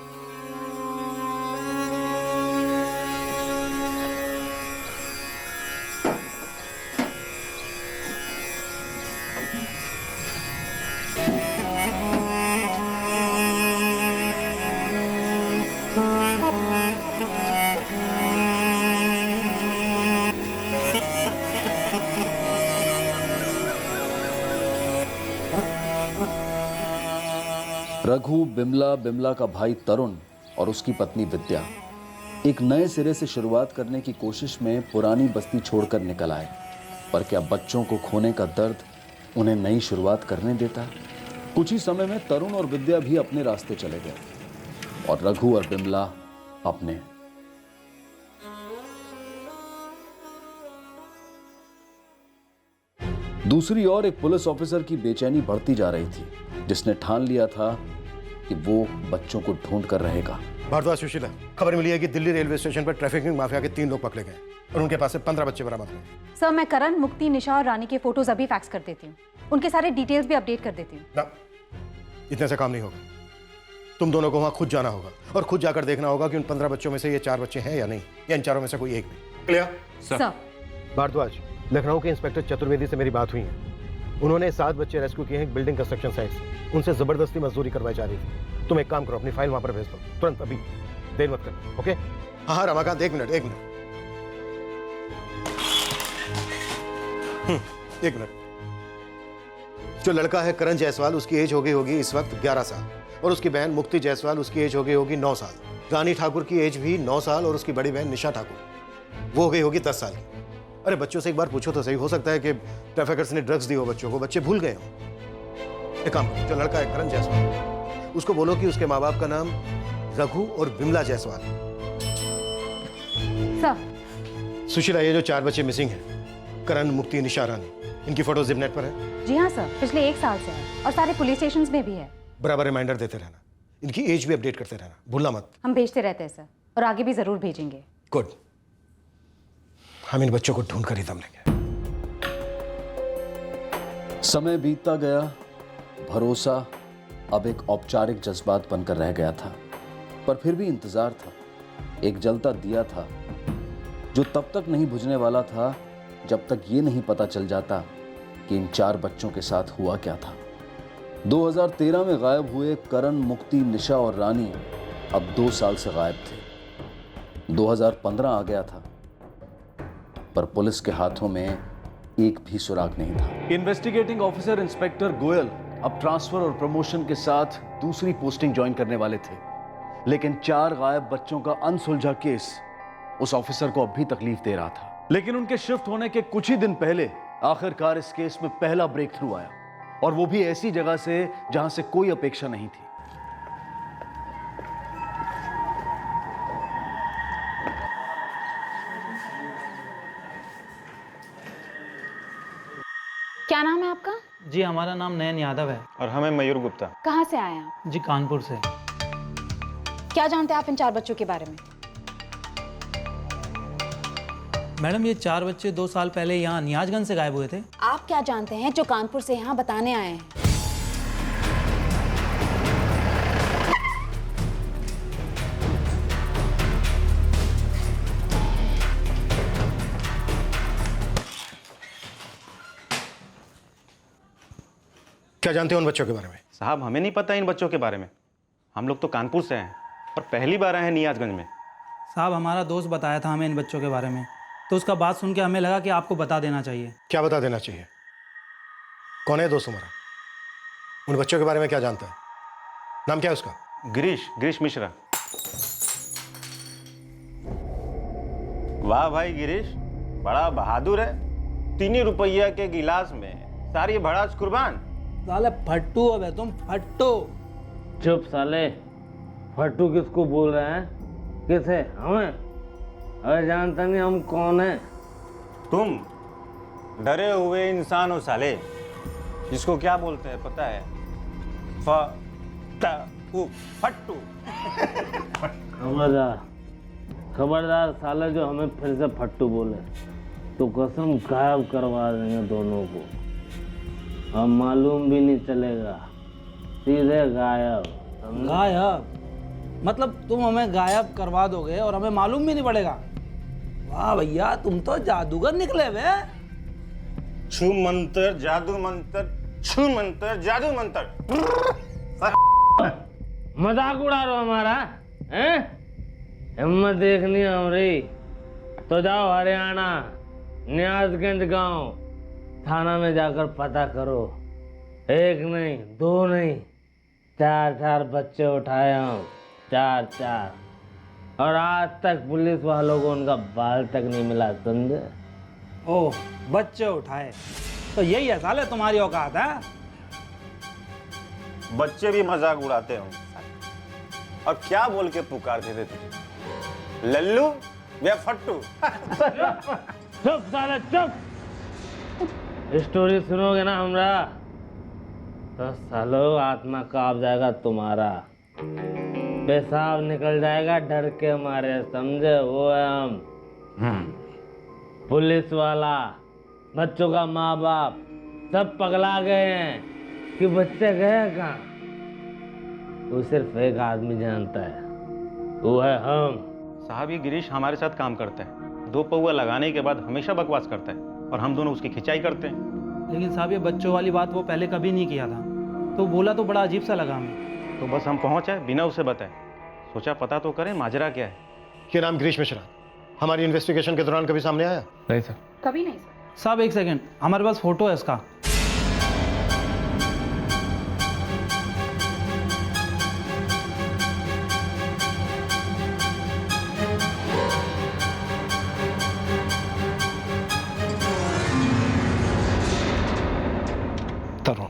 रघु, बिमला, बिमला का भाई तरुण और उसकी पत्नी विद्या एक नए सिरे से शुरुआत करने की कोशिश में पुरानी बस्ती छोड़कर निकल आए। पर क्या बच्चों को खोने का दर्द उन्हें नई शुरुआत करने देता? कुछ ही समय में तरुण और विद्या भी अपने रास्ते चले गए और रघु और बिमला अपने। दूसरी ओर एक पुलिस ऑफिसर की बेचैनी बढ़ती जा रही थी, जिसने ठान लिया था कि वो बच्चों को ढूंढ कर रहेगा। भारद्वाज सुशीला, खबर मिली है कि दिल्ली रेलवे स्टेशन पर ट्रैफिकिंग माफिया के 3 लोग पकड़े गए और उनके पास से 15 बच्चे बरामद हुए। सर, मैं करण, मुक्ति, निशा और रानी के फोटोज अभी फैक्स कर देती हूँ। उनके सारे डिटेल्स भी अपडेट कर देती हूँ। ना, इतने से काम नहीं होगा। तुम दोनों को वहां खुद जाना होगा और खुद जाकर देखना होगा कि उन 15 बच्चों में से ये 4 बच्चे हैं या नहीं, या इन चारों में से कोई एक भी। Clear sir? भारद्वाज, लखनऊ के इंस्पेक्टर चतुर्वेदी से मेरी बात हुई है। उन्होंने 7 बच्चे रेस्क्यू किए हैं बिल्डिंग कंस्ट्रक्शन साइट से। उनसे जबरदस्ती मजदूरी करवाई जा रही थी। तुम एक काम करो, अपनी फाइल वहां पर भेज दो तुरंत, अभी देर मत कर। ओके? हाँ रमाकांत, एक मिनट। एक मिनट। जो लड़का है करण जायसवाल, उसकी एज हो गई होगी इस वक्त 11 साल और उसकी बहन मुक्ति जायसवाल, उसकी एज हो गई होगी 9 साल। रानी ठाकुर की एज भी 9 साल और उसकी बड़ी बहन निशा ठाकुर, वो हो गई होगी 10 साल की। अरे बच्चों से एक बार पूछो तो सही, हो सकता है कि ट्रैफिकर्स ने ड्रग्स दी हो बच्चों को, बच्चे भूल गए हो। एक काम करो, जो लड़का है करण जायसवाल, उसको बोलो कि उसके माँ बाप का नाम रघु और बिमला जायसवाल। सर। सुशीला, ये जो 4 बच्चे मिसिंग हैं, करण, मुक्ति, निशा, रानी, इनकी फोटो जिपनेट पर है? जी हाँ सर, पिछले 1 साल से है और सारे पुलिस स्टेशन में भी है। बराबर रिमाइंडर देते रहना, इनकी एज भी अपडेट करते रहना, भूलना मत। हम भेजते रहते हैं सर, और आगे भी ज़रूर भेजेंगे। गुड। हम इन बच्चों को ढूंढ कर ही दम लेंगे। समय बीतता गया, भरोसा अब एक औपचारिक जज्बात बनकर रह गया था, पर फिर भी इंतजार था। एक जलता दिया था जो तब तक नहीं बुझने वाला था जब तक ये नहीं पता चल जाता कि इन 4 बच्चों के साथ हुआ क्या था। 2013 में गायब हुए करण, मुक्ति, निशा और रानी अब 2 साल से गायब थे। 2015 आ गया था, पर पुलिस के हाथों में एक भी सुराग नहीं था। इन्वेस्टिगेटिंग ऑफिसर इंस्पेक्टर गोयल अब ट्रांसफर और प्रमोशन के साथ दूसरी पोस्टिंग ज्वाइन करने वाले थे, लेकिन 4 गायब बच्चों का अनसुलझा केस उस ऑफिसर को अब भी तकलीफ दे रहा था। लेकिन उनके शिफ्ट होने के कुछ ही दिन पहले आखिरकार इस केस में पहला ब्रेक थ्रू आया, और वो भी ऐसी जगह से जहां से कोई अपेक्षा नहीं थी। क्या नाम है आपका? जी हमारा नाम नयन यादव है। और हमें मयूर गुप्ता। कहाँ से आए आप? जी कानपुर से। क्या जानते हैं आप इन 4 बच्चों के बारे में? मैडम ये 4 बच्चे 2 साल पहले यहाँ नियाजगंज से गायब हुए थे। आप क्या जानते हैं जो कानपुर से यहाँ बताने आए हैं? क्या जानते हो उन बच्चों के बारे में? साहब हमें नहीं पता इन बच्चों के बारे में। हम लोग तो कानपुर से हैं और पहली बार आए हैं नियाजगंज में। साहब हमारा दोस्त बताया था हमें इन बच्चों के बारे में, तो उसका बात सुन के हमें लगा कि आपको बता देना चाहिए। क्या बता देना चाहिए? कौन है दोस्त तुम्हारा? उन बच्चों के बारे में क्या जानता है? नाम क्या है उसका? गिरीश मिश्रा। वाह भाई गिरीश, बड़ा बहादुर है। 3 रुपया के गिलास में सारी भड़ास कुर्बान। साले फट्टू अब है तुम, फट्टू। चुप साले, फट्टू किसको बोल रहे हैं? किस है? हमें? अरे जानता नहीं हम कौन है? तुम डरे हुए इंसान हो साले, जिसको क्या बोलते हैं पता है? फट्टू। खबरदार, खबरदार साले जो हमें फिर से फट्टू बोले तो कसम गायब करवा देंगे दोनों को। हम मालूम भी नहीं चलेगा, सीधे गायब। गायब? मतलब तुम हमें गायब करवा दोगे और हमें मालूम भी नहीं पड़ेगा? वाह भैया, तुम तो जादूगर निकले बे। छू मंत्र जादू मंत्र, छू मंत्र जादू मंत्र। मजाक उड़ा रहे हो हमारा? हैं? हिम्मत देखनी है हमारी तो जाओ हरियाणा, नियाजगंज गांव थाना में जाकर पता करो। 1 नहीं, 2 नहीं, 4 बच्चे उठाए हम, 4। और आज तक पुलिस वालों को उनका बाल तक नहीं मिला, समझे? ओह, बच्चे उठाए तो यही है साले तुम्हारी औकात है? बच्चे भी मजाक उड़ाते हो। और क्या बोल के पुकारते थे तुझे? लल्लू या फट्टू? चुप साले चुप। स्टोरी सुनोगे ना हमरा तो सालो आत्मा कांप जाएगा तुम्हारा, पेशाब निकल जाएगा डर के मारे, समझे? वो है हम। पुलिस वाला, बच्चों का माँ बाप सब पगला गए हैं कि बच्चे गए कहाँ। वो सिर्फ एक आदमी जानता है, वो है हम। साहब ये गिरीश हमारे साथ काम करता है। 2 पौआ लगाने के बाद हमेशा बकवास करता है और हम दोनों उसकी खिंचाई करते हैं। लेकिन साहब ये बच्चों वाली बात वो पहले कभी नहीं किया था, तो बोला तो बड़ा अजीब सा लगा हमें। तो बस हम पहुंच आए बिना उसे बताए, सोचा पता तो करें माजरा क्या है। ये नाम गिरीश मिश्रा हमारी इन्वेस्टिगेशन के दौरान कभी सामने आया? नहीं सर। कभी नहीं सर। साहब 1 सेकंड, हमारे पास फोटो है इसका। तरुण,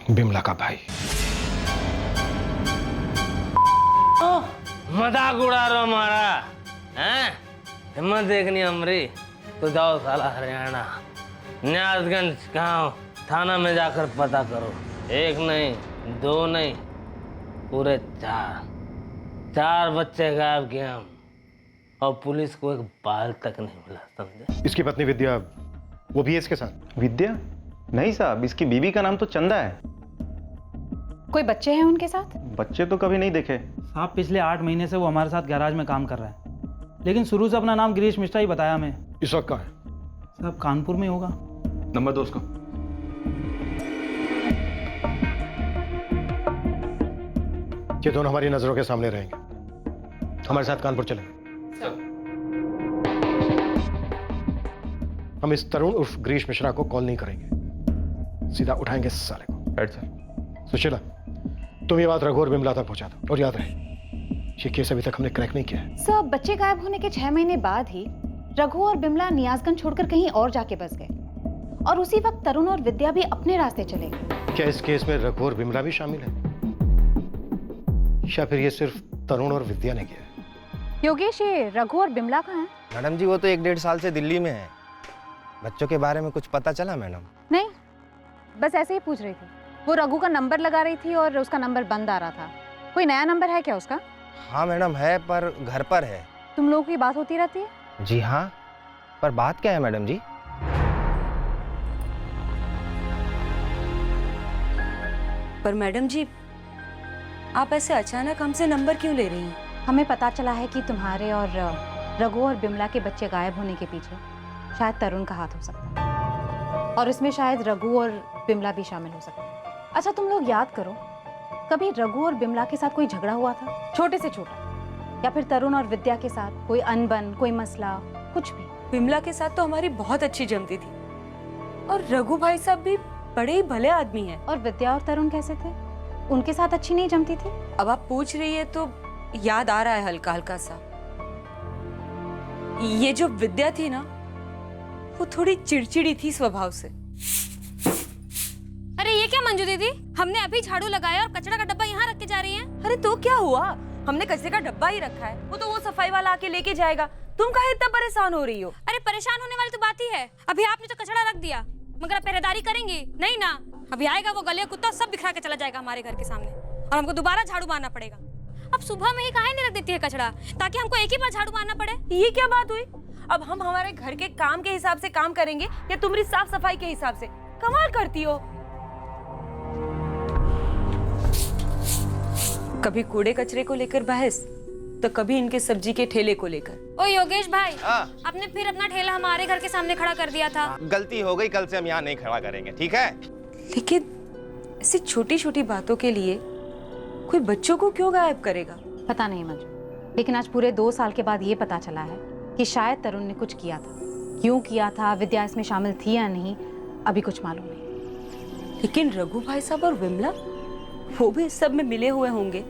बिमला का भाई। मजाक उड़ा रहे हो हमारा? हैं? हिम्मत देखनी हमारी तो जाओ साला हरियाणा, नियाजगंज गांव थाना में जाकर पता करो। एक नहीं, दो नहीं, पूरे चार बच्चे गायब किए हम, और पुलिस को एक बाल तक नहीं मिला, समझे? इसकी पत्नी विद्या, वो भी है इसके साथ? विद्या? नहीं साहब, इसकी बीवी का नाम तो चंदा है। कोई बच्चे हैं उनके साथ? बच्चे तो कभी नहीं देखे साहब। पिछले 8 महीने से वो हमारे साथ गैराज में काम कर रहा है, लेकिन शुरू से अपना नाम गिरीश मिश्रा ही बताया हमें। इस वक्त कहाँ है? साहब कानपुर में होगा। नंबर 2 उसका। ये दोनों हमारी नजरों के सामने रहेंगे, हमारे साथ कानपुर चलेंगे। हम इस तरुण उर्फ गिरीश मिश्रा को कॉल नहीं करेंगे, सीधा उठाएंगे इस साले को। Right sir. सुशीला, तुम ये बात रघु और बिमला तक पहुंचा दो, और याद रहे ये केस अभी तक हमने क्रैक नहीं किया है। सर, बच्चे गायब होने के 6 महीने बाद ही रघु और बिमला नियाजगंज छोड़कर कहीं और जाके बस गए, और उसी वक्त तरुण और विद्या भी अपने रास्ते चले गए। क्या इस केस में रघु और बिमला भी शामिल है, या फिर ये सिर्फ तरुण और विद्या ने किया है? योगेश, ये रघु और बिमला कहाँ हैं? मैडम जी वो तो 1-1.5 साल से दिल्ली में है। बच्चों के बारे में कुछ पता चला मैडम? नहीं, बस ऐसे ही पूछ रही थी। वो रघु का नंबर लगा रही थी और उसका नंबर बंद आ रहा था। कोई नया नंबर है क्या उसका? हाँ मैडम है, पर घर पर है। तुम लोगों की बात होती रहती है? जी हाँ, पर बात क्या है मैडम जी? पर मैडम जी, आप ऐसे अचानक हमसे नंबर क्यों ले रही हैं? हमें पता चला है कि तुम्हारे और रघु और बिमला के बच्चे गायब होने के पीछे शायद तरुण का हाथ हो सकता है, और इसमें शायद रघु और बिमला भी शामिल हो सकते हैं। अच्छा, तुम लोग याद करो, कभी रघु और बिमला के साथ कोई झगड़ा हुआ था, छोटे से छोटा, या फिर तरुण और विद्या के साथ कोई अनबन, कोई मसला, कुछ भी? बिमला के साथ तो हमारी बहुत अच्छी जमती थी, और रघु भाई साहब भी बड़े ही भले आदमी हैं। और विद्या और तरुण कैसे थे? उनके साथ अच्छी नहीं जमती थी? अब आप पूछ रही है तो याद आ रहा है हल्का हल्का सा। ये जो विद्या थी ना, वो थोड़ी चिड़चिड़ी थी स्वभाव से। अरे ये क्या मंजू दीदी, हमने अभी झाड़ू लगाया और कचरा का डब्बा यहाँ रख के जा रही हैं। अरे तो क्या हुआ, हमने कचरे का डब्बा ही रखा है, वो तो वो सफाई वाला आके लेके जाएगा। तुम काहे इतना परेशान हो रही हो? अरे परेशान होने वाली तो बात ही है, अभी आपने तो कचरा रख दिया, मगर आप पहरेदारी करेंगी नहीं ना? अभी आएगा वो गले कुत्ता, सब बिखरा के चला जाएगा हमारे घर के सामने, और हमको दोबारा झाड़ू मारना पड़ेगा। अब सुबह में ही काहे नहीं रख देती है कचरा, ताकि हमको एक ही बार झाड़ू मारना पड़े? ये क्या बात हुई? अब हम हमारे घर के काम के हिसाब से काम करेंगे या तुम्हारी साफ सफाई के हिसाब से? कमाल करती हो। कभी कूड़े कचरे को लेकर बहस, तो कभी इनके सब्जी के ठेले को लेकर। ओ योगेश भाई, आपने फिर अपना ठेला हमारे घर के सामने खड़ा कर दिया था। गलती हो गई, कल से हम यहाँ नहीं खड़ा करेंगे, ठीक है? लेकिन ऐसी छोटी छोटी बातों के लिए कोई बच्चों को क्यों गायब करेगा? पता नहीं मंजू, लेकिन आज पूरे 2 साल के बाद ये पता चला है कि शायद तरुण ने कुछ किया था। क्यों किया था, विद्या इसमें शामिल थी या नहीं, अभी कुछ मालूम नहीं। लेकिन रघु भाई साहब और विमला, वो भी इस सब में मिले हुए होंगे,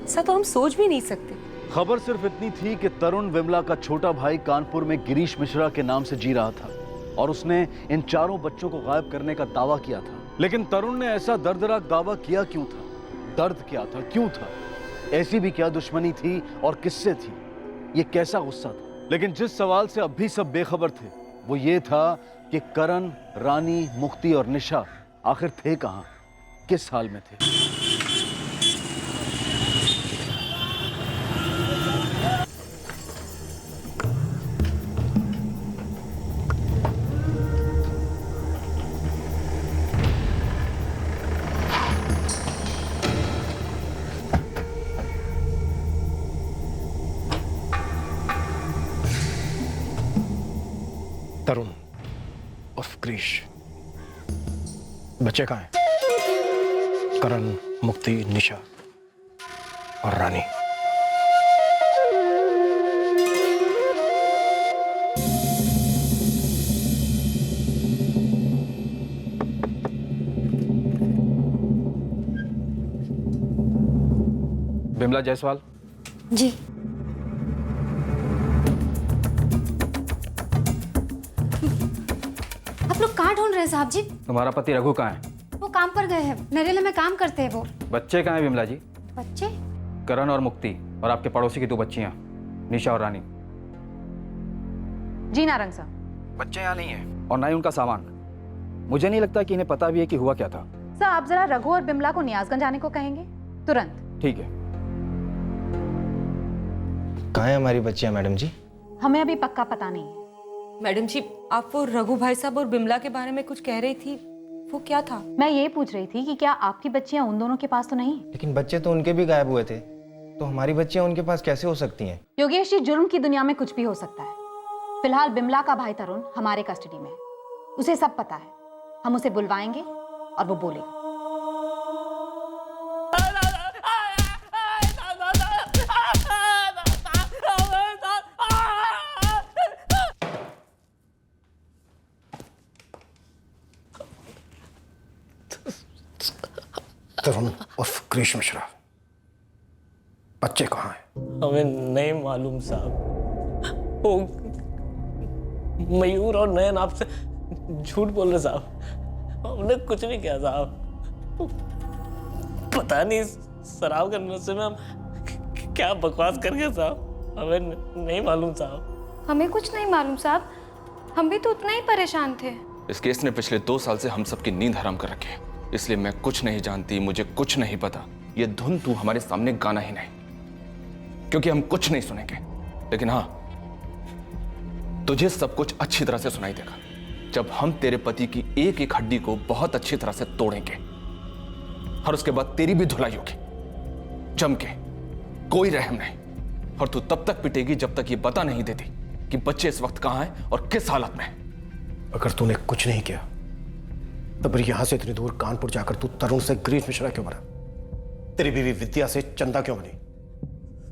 ऐसा तो हम सोच भी नहीं सकते। खबर सिर्फ इतनी थी कि तरुण विमला का छोटा भाई कानपुर में गिरीश मिश्रा के नाम से जी रहा था, और उसने इन 4 बच्चों को गायब करने का दावा किया था। लेकिन तरुण ने ऐसा दर्दनाक दावा किया क्यों था? दर्द क्या था, क्यों था? ऐसी भी क्या दुश्मनी थी और किससे थी? ये कैसा गुस्सा था? लेकिन जिस सवाल से अब भी सब बेखबर थे, वो ये था कि करण, रानी, मुक्ति और निशा आखिर थे कहां, किस हाल में थे? तरुण उर्फ गिरीश, बच्चे कहाँ हैं? करण, मुक्ति, निशा और रानी। बिमला जायसवाल। जी। आप लोग कहाँ ढूंढ रहे हैं साहब जी? तुम्हारा पति रघु कहाँ है? वो काम पर गए हैं, नरेला में काम करते हैं वो। बच्चे कहाँ हैं बिमला जी? बच्चे? करण और मुक्ति, और आपके पड़ोसी की 2 बच्चियां, निशा और रानी। जी नारंग साहब। बच्चे यहाँ नहीं है, और ना ही उनका सामान। मुझे नहीं लगता कि इन्हें पता भी है कि हुआ क्या था। सर आप जरा रघु और बिमला को नियाजगंज आने को कहेंगे तुरंत। ठीक है। कहाँ है हमारी बच्चियाँ मैडम जी? हमें अभी पक्का पता नहीं है। मैडम जी आप वो रघु भाई साहब और बिमला के बारे में कुछ कह रही थी, वो क्या था? मैं ये पूछ रही थी कि क्या आपकी बच्चियां उन दोनों के पास तो नहीं? लेकिन बच्चे तो उनके भी गायब हुए थे, तो हमारी बच्चियाँ उनके पास कैसे हो सकती हैं? योगेश जी, जुर्म की दुनिया में कुछ भी हो सकता है। फिलहाल बिमला का भाई तरुण हमारे कस्टडी में है, उसे सब पता है। हम उसे बुलवाएंगे और वो बोलेगा। तरुण उर्फ ग्रीश मिश्रा, बच्चे कहाँ हैं? हमें नहीं मालूम साहब। वो मयूर और नयन आपसे झूठ बोल रहे साहब, हमने कुछ नहीं किया साहब। पता नहीं शराब के नशे में हम क्या बकवास कर गए साहब, हमें नहीं मालूम साहब। हमें कुछ नहीं मालूम साहब, हम भी तो उतना ही परेशान थे। इस केस ने पिछले 2 साल से हम सबकी नींद हराम कर रखी है, इसलिए मैं कुछ नहीं जानती, मुझे कुछ नहीं पता। ये धुन तू हमारे सामने गाना ही नहीं, क्योंकि हम कुछ नहीं सुनेंगे। लेकिन हाँ, तुझे सब कुछ अच्छी तरह से सुनाई देगा जब हम तेरे पति की एक एक हड्डी को बहुत अच्छी तरह से तोड़ेंगे, और उसके बाद तेरी भी धुलाई होगी जम के, कोई रहम नहीं। और तू तब तक पिटेगी जब तक ये बता नहीं देती कि बच्चे इस वक्त कहां हैं और किस हालत में हैं। अगर तूने कुछ नहीं किया तो फिर यहां से इतनी दूर कानपुर जाकर तू तरुण से ग्रीश मिश्रा क्यों बना? तेरी बीवी विद्या से चंदा क्यों बनी?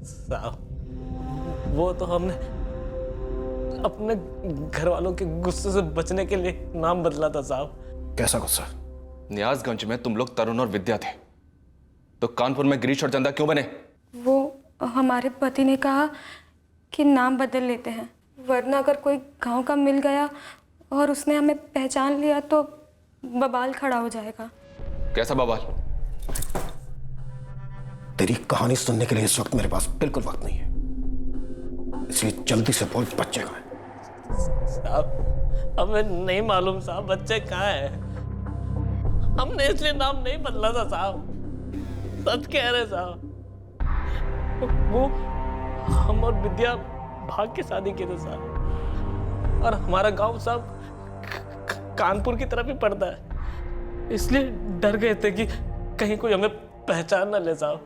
साहब वो तो हमने अपने घर वालों के गुस्से से बचने के लिए नाम बदला था साहब। कैसा गुस्सा? न्यासगंज में तुम लोग तरुण और विद्या थे, तो कानपुर में गिरीश और चंदा क्यों बने? वो हमारे पति ने कहा कि नाम बदल लेते हैं, वरना अगर कोई गांव का मिल गया और उसने हमें पहचान लिया तो बवाल खड़ा हो जाएगा। कैसा बवाल? तेरी कहानी सुनने के लिए इस वक्त मेरे पास बिल्कुल वक्त नहीं है, इसलिए जल्दी से बोल, बच्चे कहाँ हैं? साहब हमें नहीं मालूम साहब, बच्चे कहाँ हैं? हमने इसलिए नाम नहीं बदला था साहब, सच कह रहे साहब। वो हम और विद्या भाग के शादी किए थे साहब, और हमारा गांव सब कानपुर की तरफ ही पड़ता है, इसलिए डर गए थे कि कहीं कोई हमें पहचान ना ले साहब।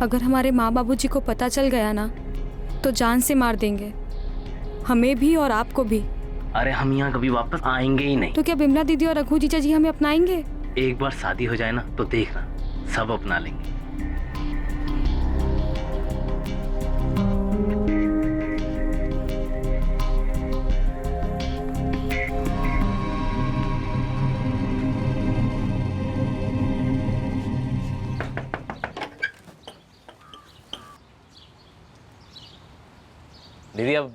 अगर हमारे माँ बाबूजी को पता चल गया ना तो जान से मार देंगे, हमें भी और आपको भी। अरे हम यहाँ कभी वापस आएंगे ही नहीं। तो क्या बिमला दीदी और रघु जीजा जी हमें अपनाएंगे? एक बार शादी हो जाए ना तो देखना, सब अपना लेंगे। दीदी अब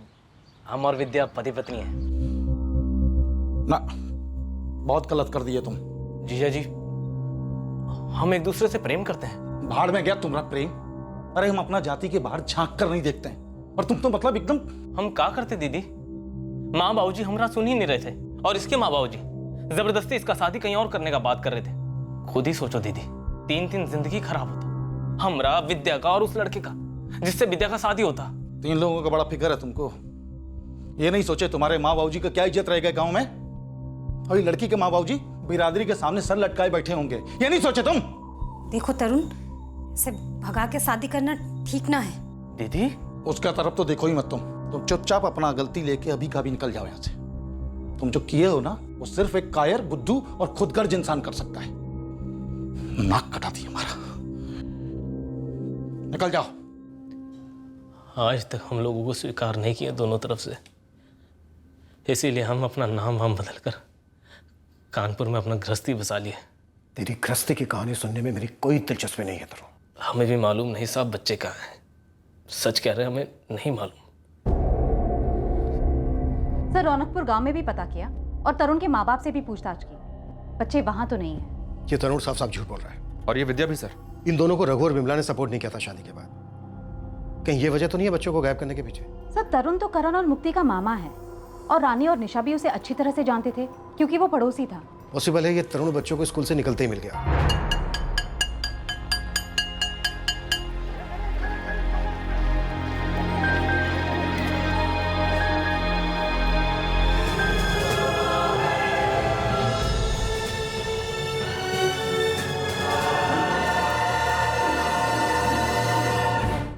हम और विद्या पति पत्नी हैं। ना, बहुत गलत कर दिए तुम। जीजा जी हम एक दूसरे से प्रेम करते हैं। भाड़ में गया तुम्हारा प्रेम। अरे हम अपना जाति के बाहर झांक कर नहीं देखते हैं, और तुम तो मतलब एकदम। हम क्या करते दीदी, माँ बाबूजी हमारा सुन ही नहीं रहे थे, और इसके माँ बाबूजी जबरदस्ती इसका शादी कहीं और करने का बात कर रहे थे। खुद ही सोचो दीदी, 3 जिंदगी खराब होता, हमरा, विद्या का और उस लड़के का जिससे विद्या का शादी होता। 3 लोगों का बड़ा फिक्र है तुमको। ये नहीं सोचे तुम्हारे माँ बाबूजी का क्या इज्जत रहेगा गांव में, और ये लड़की के माँ बाबूजी बिरादरी के सामने सर लटकाए बैठे होंगे। ये नहीं सोचे तुम? देखो तरुण, इसे भगा के शादी करना ठीक ना है। दीदी उसका तरफ तो देखो ही मत तुम चुपचाप अपना गलती लेके अभी का भी निकल जाओ यहाँ से। तुम जो किए हो ना, वो सिर्फ एक कायर, बुद्धू और खुदगर्ज इंसान कर सकता है। नाक कटा दी हमारा। निकल जाओ। आज तक हम लोगों को स्वीकार नहीं किया दोनों तरफ से, इसीलिए हम अपना नाम वाम बदल कर कानपुर में अपना गृहस्थी बसा लिए। तेरी गृहस्थी की कहानी सुनने में मेरी कोई दिलचस्पी नहीं है तरुण। हमें भी मालूम नहीं साहब बच्चे कहाँ हैं। सच कह रहे हैं, हमें नहीं मालूम। सर रौनकपुर गांव में भी पता किया और तरुण के माँ बाप से भी पूछताछ की, बच्चे वहां तो नहीं है। ये तरुण साफ साफ झूठ बोल रहा है। और ये विद्या भी सर। इन दोनों को रघु और बिमला ने सपोर्ट नहीं किया था शादी के बाद। कहीं ये वजह तो नहीं है बच्चों को गायब करने के पीछे? सर तरुण तो करण और मुक्ति का मामा है और रानी और निशा भी उसे अच्छी तरह से जानते थे क्योंकि वो पड़ोसी था। पॉसिबल है ये तरुण बच्चों को स्कूल से निकलते ही मिल गया।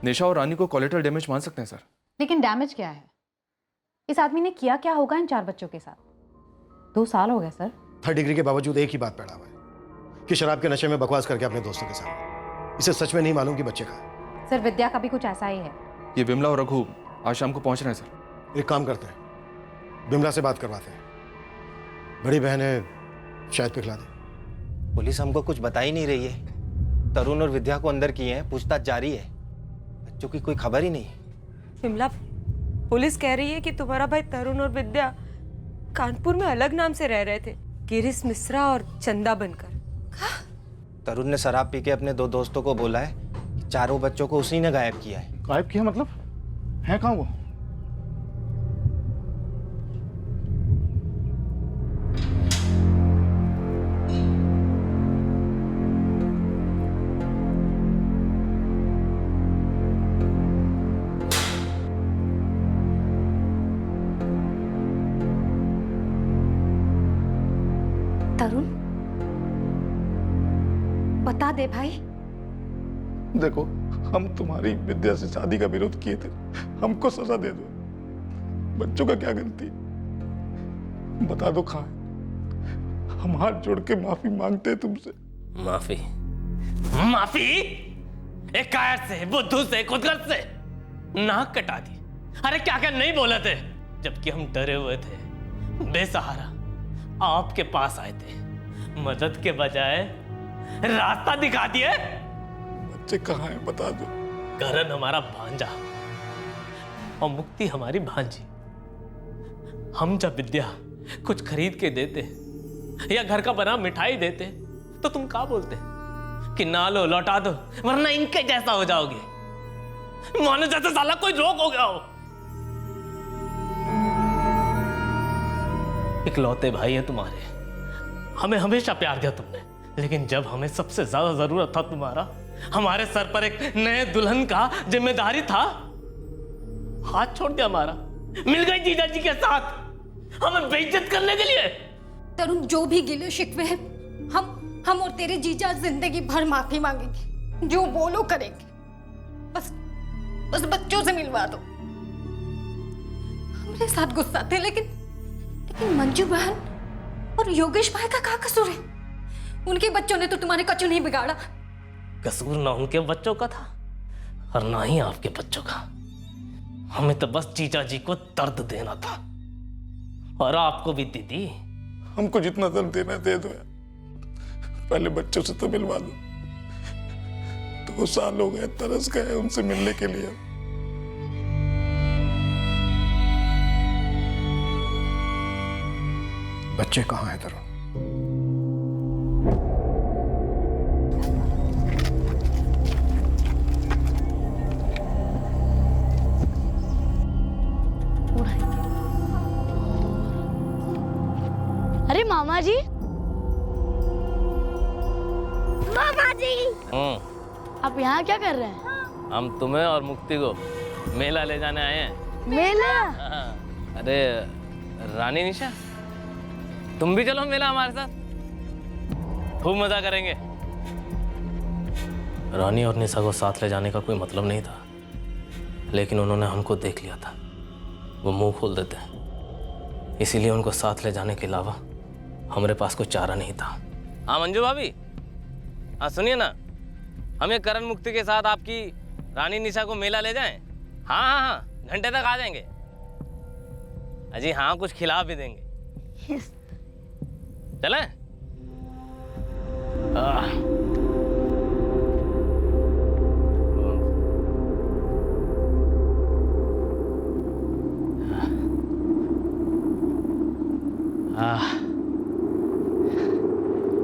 निशा और रानी को कोलेटरल डैमेज मान सकते हैं सर। लेकिन डैमेज क्या है? इस आदमी ने किया क्या होगा इन 4 बच्चों के साथ? 2 साल हो गए सर। 3rd डिग्री के बावजूद एक ही बात पैदा हुआ है कि शराब के नशे में बकवास करके अपने दोस्तों के साथ। इसे सच में नहीं मालूम कि बच्चे कहाँ हैं। सर विद्या का भी कुछ ऐसा ही है। ये बिमला और रघु आज शाम को पहुंच रहे हैं सर। एक काम करते हैं, बिमला से बात करवाते हैं। बड़ी बहन है, शायद पिघला दे। पुलिस हमको कुछ बता ही नहीं रही है। तरुण और विद्या को अंदर किए हैं, पूछताछ जारी है, बच्चों की कोई खबर ही नहीं। बिमला, पुलिस कह रही है कि तुम्हारा भाई तरुण और विद्या कानपुर में अलग नाम से रह रहे थे, गिरीश मिश्रा और चंदा बनकर। तरुण ने शराब पी के अपने 2 दोस्तों को बोला है कि 4 बच्चों को उसी ने गायब किया है। गायब किया मतलब? है कहाँ वो? तरुण बता दे भाई। देखो, हम तुम्हारी विद्या से शादी का विरोध किए थे, हमको सजा दे दो। बच्चों का क्या गलती? बता दो कहाँ है। हम हाथ जोड़ के माफी मांगते हैं तुमसे। माफी? माफी? एक कायर से, बुद्धू से, खुदगर्ज से नाक कटा दी। अरे क्या क्या नहीं बोले थे, जबकि हम डरे हुए थे, बेसहारा आपके पास आए थे, मदद के बजाय रास्ता दिखा दिए। बच्चे कहाँ हैं बता दो। करण हमारा भांजा और मुक्ति हमारी भांजी। हम जब विद्या कुछ खरीद के देते या घर का बना मिठाई देते तो तुम क्या बोलते कि ना लो, लौटा दो, वरना इनके जैसा हो जाओगे। मानो जैसे साला कोई रोग हो गया हो। इकलौते भाई है तुम्हारे, हमें हमेशा प्यार दिया तुमने, लेकिन जब हमें सबसे ज्यादा जरूरत था तुम्हारा, हमारे सर पर एक नए दुल्हन का जिम्मेदारी था, हाथ छोड़ दिया हमारा, मिल गई जीजा जी के साथ हमें बेइज्जत करने के लिए। तरुण, जो भी गिले शिकवे हैं, हम और तेरे जीजा जिंदगी भर माफी मांगेंगे, जो बोलो करेंगे। बस बच्चों से मिलवा दो। हमारे साथ गुस्सा थे, लेकिन मंजू बहन और योगेश भाई का क्या कसूर है? उनके बच्चों ने तो तुम्हारे कचू नहीं बिगाड़ा। कसूर ना उनके बच्चों का था और ना ही आपके बच्चों का। हमें तो बस जीजा जी को दर्द देना था, और आपको भी दीदी। हमको जितना दर्द देना दे दो, पहले बच्चों से तो मिलवा दो। 2 साल हो गए, तरस गए उनसे मिलने के लिए। बच्चे कहाँ हैं तरुण? अरे मामा जी, मामा जी, आप यहाँ क्या कर रहे हैं? हम तुम्हें और मुक्ति को मेला ले जाने आए हैं। मेला? अरे रानी निशा, तुम भी चलो मेला हमारे साथ, खूब मजा करेंगे। रानी और निशा को साथ ले जाने का कोई मतलब नहीं था, लेकिन उन्होंने हमको देख लिया था, वो मुंह खोल देते हैं, इसीलिए उनको साथ ले जाने के अलावा हमारे पास कोई चारा नहीं था। हाँ मंजू भाभी, हाँ सुनिए ना, हमें करण मुक्ति के साथ आपकी रानी निशा को मेला ले जाएं? हाँ हाँ हाँ, घंटे तक आ जाएंगे। अजी हाँ, कुछ खिला भी देंगे। चले?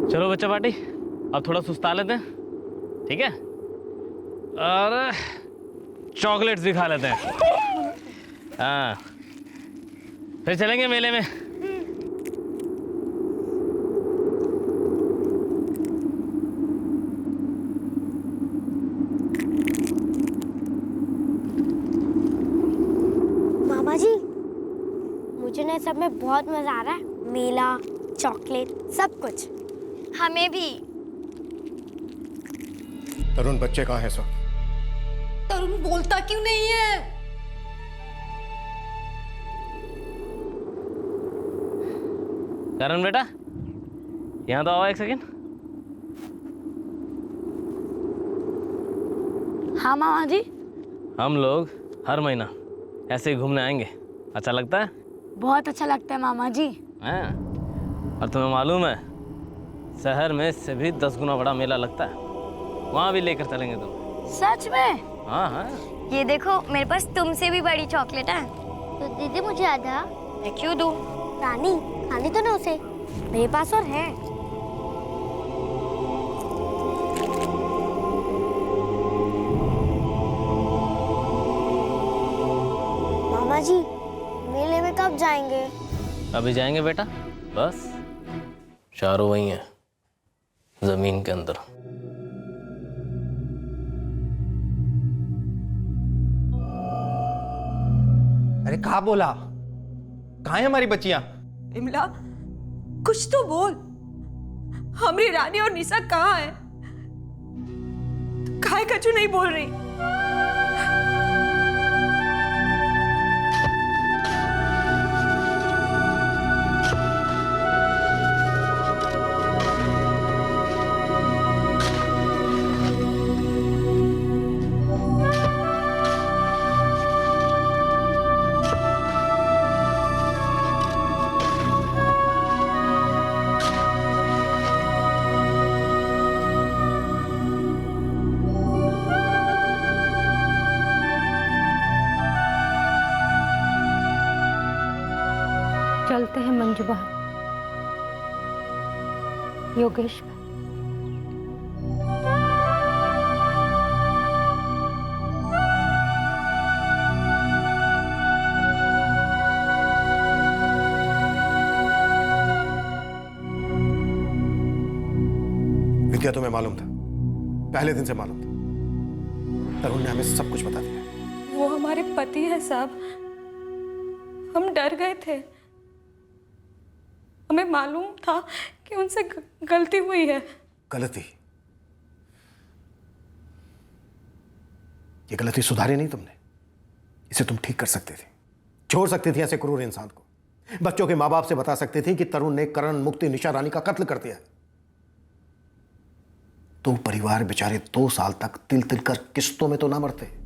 चलो बच्चा पार्टी, अब थोड़ा सुस्ता लेते हैं, ठीक है? और चॉकलेट्स भी खा लेते हैं। हाँ, फिर चलेंगे मेले में। मामा जी, मुझे ना सब में बहुत मजा आ रहा है। मेला, चॉकलेट, सब कुछ। हमें भी। तरुण बच्चे कहाँ है सर? तरुण बोलता क्यों नहीं है? करण बेटा, यहाँ तो आओ एक सेकेंड। हाँ मामा जी। हम लोग हर महीना ऐसे ही घूमने आएंगे, अच्छा लगता है? बहुत अच्छा लगता है मामा जी। हाँ, और तुम्हें मालूम है शहर में इससे भी 10 गुना बड़ा मेला लगता है, वहाँ भी लेकर चलेंगे तुम। सच में? हाँ हाँ। ये देखो, मेरे पास तुमसे भी बड़ी चॉकलेट है। तो दीदी मुझे आधा। मैं क्यों दूँ? रानी खानी तो ना उसे, मेरे पास और है। मामा जी, मेले में कब जाएंगे? अभी जाएंगे बेटा, बस चारों वही हैं जमीन के अंदर। अरे कहा बोला? कहाँ है हमारी बच्चियां? इमला, कुछ तो बोल। हमारी रानी और निशा कहाँ है? काहे कछु नहीं बोल रही? चलते हैं मंजू बहन, योगेश बहन। विद्या तुम्हें मालूम था, पहले दिन से मालूम था। तरुण ने हमें सब कुछ बता दिया। वो हमारे पति है साहब, हम डर गए थे। हमें मालूम था कि उनसे गलती हुई है। गलती? ये गलती सुधारी नहीं तुमने, इसे तुम ठीक कर सकते थे, छोड़ सकती थी ऐसे क्रूर इंसान को। बच्चों के माँ बाप से बता सकते थे कि तरुण ने करण, मुक्ति, निशा रानी का कत्ल कर दिया। तो परिवार बेचारे 2 साल तक तिल तिल कर किस्तों में तो ना मरते।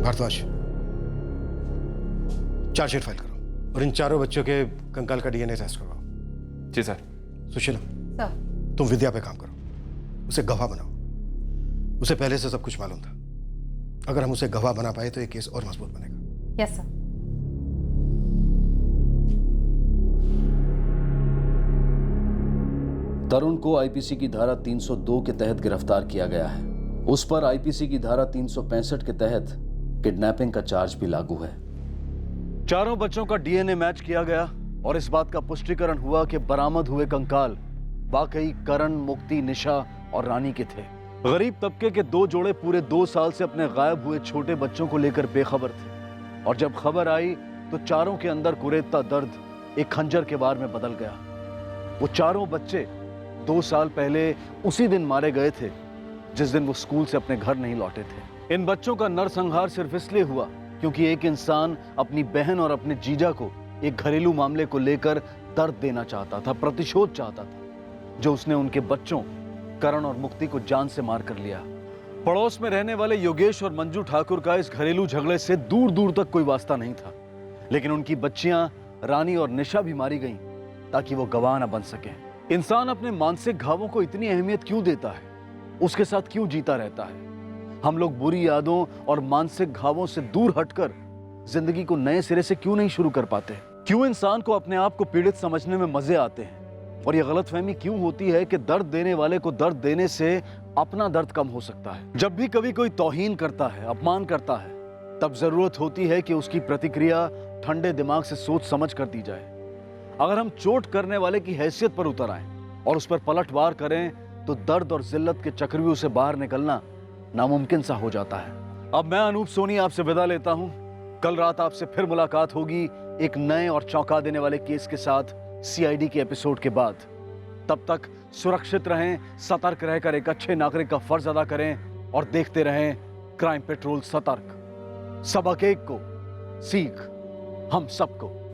भारद्वाज, चार्जशीट फाइल करो और इन चारों बच्चों के कंकाल का डीएनए टेस्ट करवाओ। जी सर। सुशीला, सर। तुम विद्या पे काम करो, उसे गवाह बनाओ। उसे पहले से सब कुछ मालूम था, अगर हम उसे गवाह बना पाए तो ये केस और मजबूत बनेगा। Yes sir. तरुण को आईपीसी की धारा 302 के तहत गिरफ्तार किया गया है। उस पर आईपीसी की धारा 365 के तहत किडनैपिंग का चार्ज भी लागू है। चारों बच्चों का डीएनए मैच किया गया और इस बात का पुष्टिकरण हुआ कि बरामद हुए कंकाल वाकई करण, मुक्ति, निशा और रानी के थे। गरीब तबके के 2 जोड़े पूरे 2 साल से अपने गायब हुए छोटे बच्चों को लेकर बेखबर थे और जब खबर आई तो चारों के अंदर कुरेदता दर्द एक खंजर के वार में बदल गया। वो चारों बच्चे 2 साल पहले उसी दिन मारे गए थे जिस दिन वो स्कूल से अपने घर नहीं लौटे थे। इन बच्चों का नरसंहार सिर्फ इसलिए हुआ क्योंकि एक इंसान अपनी बहन और अपने जीजा को एक घरेलू मामले को लेकर दर्द देना चाहता था, प्रतिशोध चाहता था, जो उसने उनके बच्चों करण और मुक्ति को जान से मार कर लिया। पड़ोस में रहने वाले योगेश और मंजू ठाकुर का इस घरेलू झगड़े से दूर दूर तक कोई वास्ता नहीं था, लेकिन उनकी बच्चियां रानी और निशा भी मारी गईं ताकि वो गवाह न बन सके। इंसान अपने मानसिक घावों को इतनी अहमियत क्यों देता है, उसके साथ क्यों जीता रहता है? हम लोग बुरी यादों और मानसिक घावों से दूर हटकर जिंदगी को नए सिरे से क्यों नहीं शुरू कर पाते? क्यों इंसान को अपने आप को पीड़ित समझने में मजे आते हैं? और यह गलतफहमी क्यों होती है कि दर्द देने वाले को दर्द देने से अपना दर्द कम हो सकता है? जब भी कभी कोई तौहीन करता है, अपमान करता है, तब जरूरत होती है कि उसकी प्रतिक्रिया ठंडे दिमाग से सोच समझ कर दी जाए। अगर हम चोट करने वाले की हैसियत पर उतर आए और उस पर पलटवार करें, तो दर्द और जिल्लत के चक्रव्यूह से बाहर निकलना नामुमकिन सा हो जाता है। अब मैं अनूप सोनी आपसे विदा लेता हूं। कल रात आपसे फिर मुलाकात होगी एक नए और चौंका देने वाले केस के साथ सीआईडी के एपिसोड के बाद। तब तक सुरक्षित रहें, सतर्क रहकर एक अच्छे नागरिक का फर्ज अदा करें और देखते रहें क्राइम पेट्रोल सतर्क। सबक एक को, सीख हम सबको।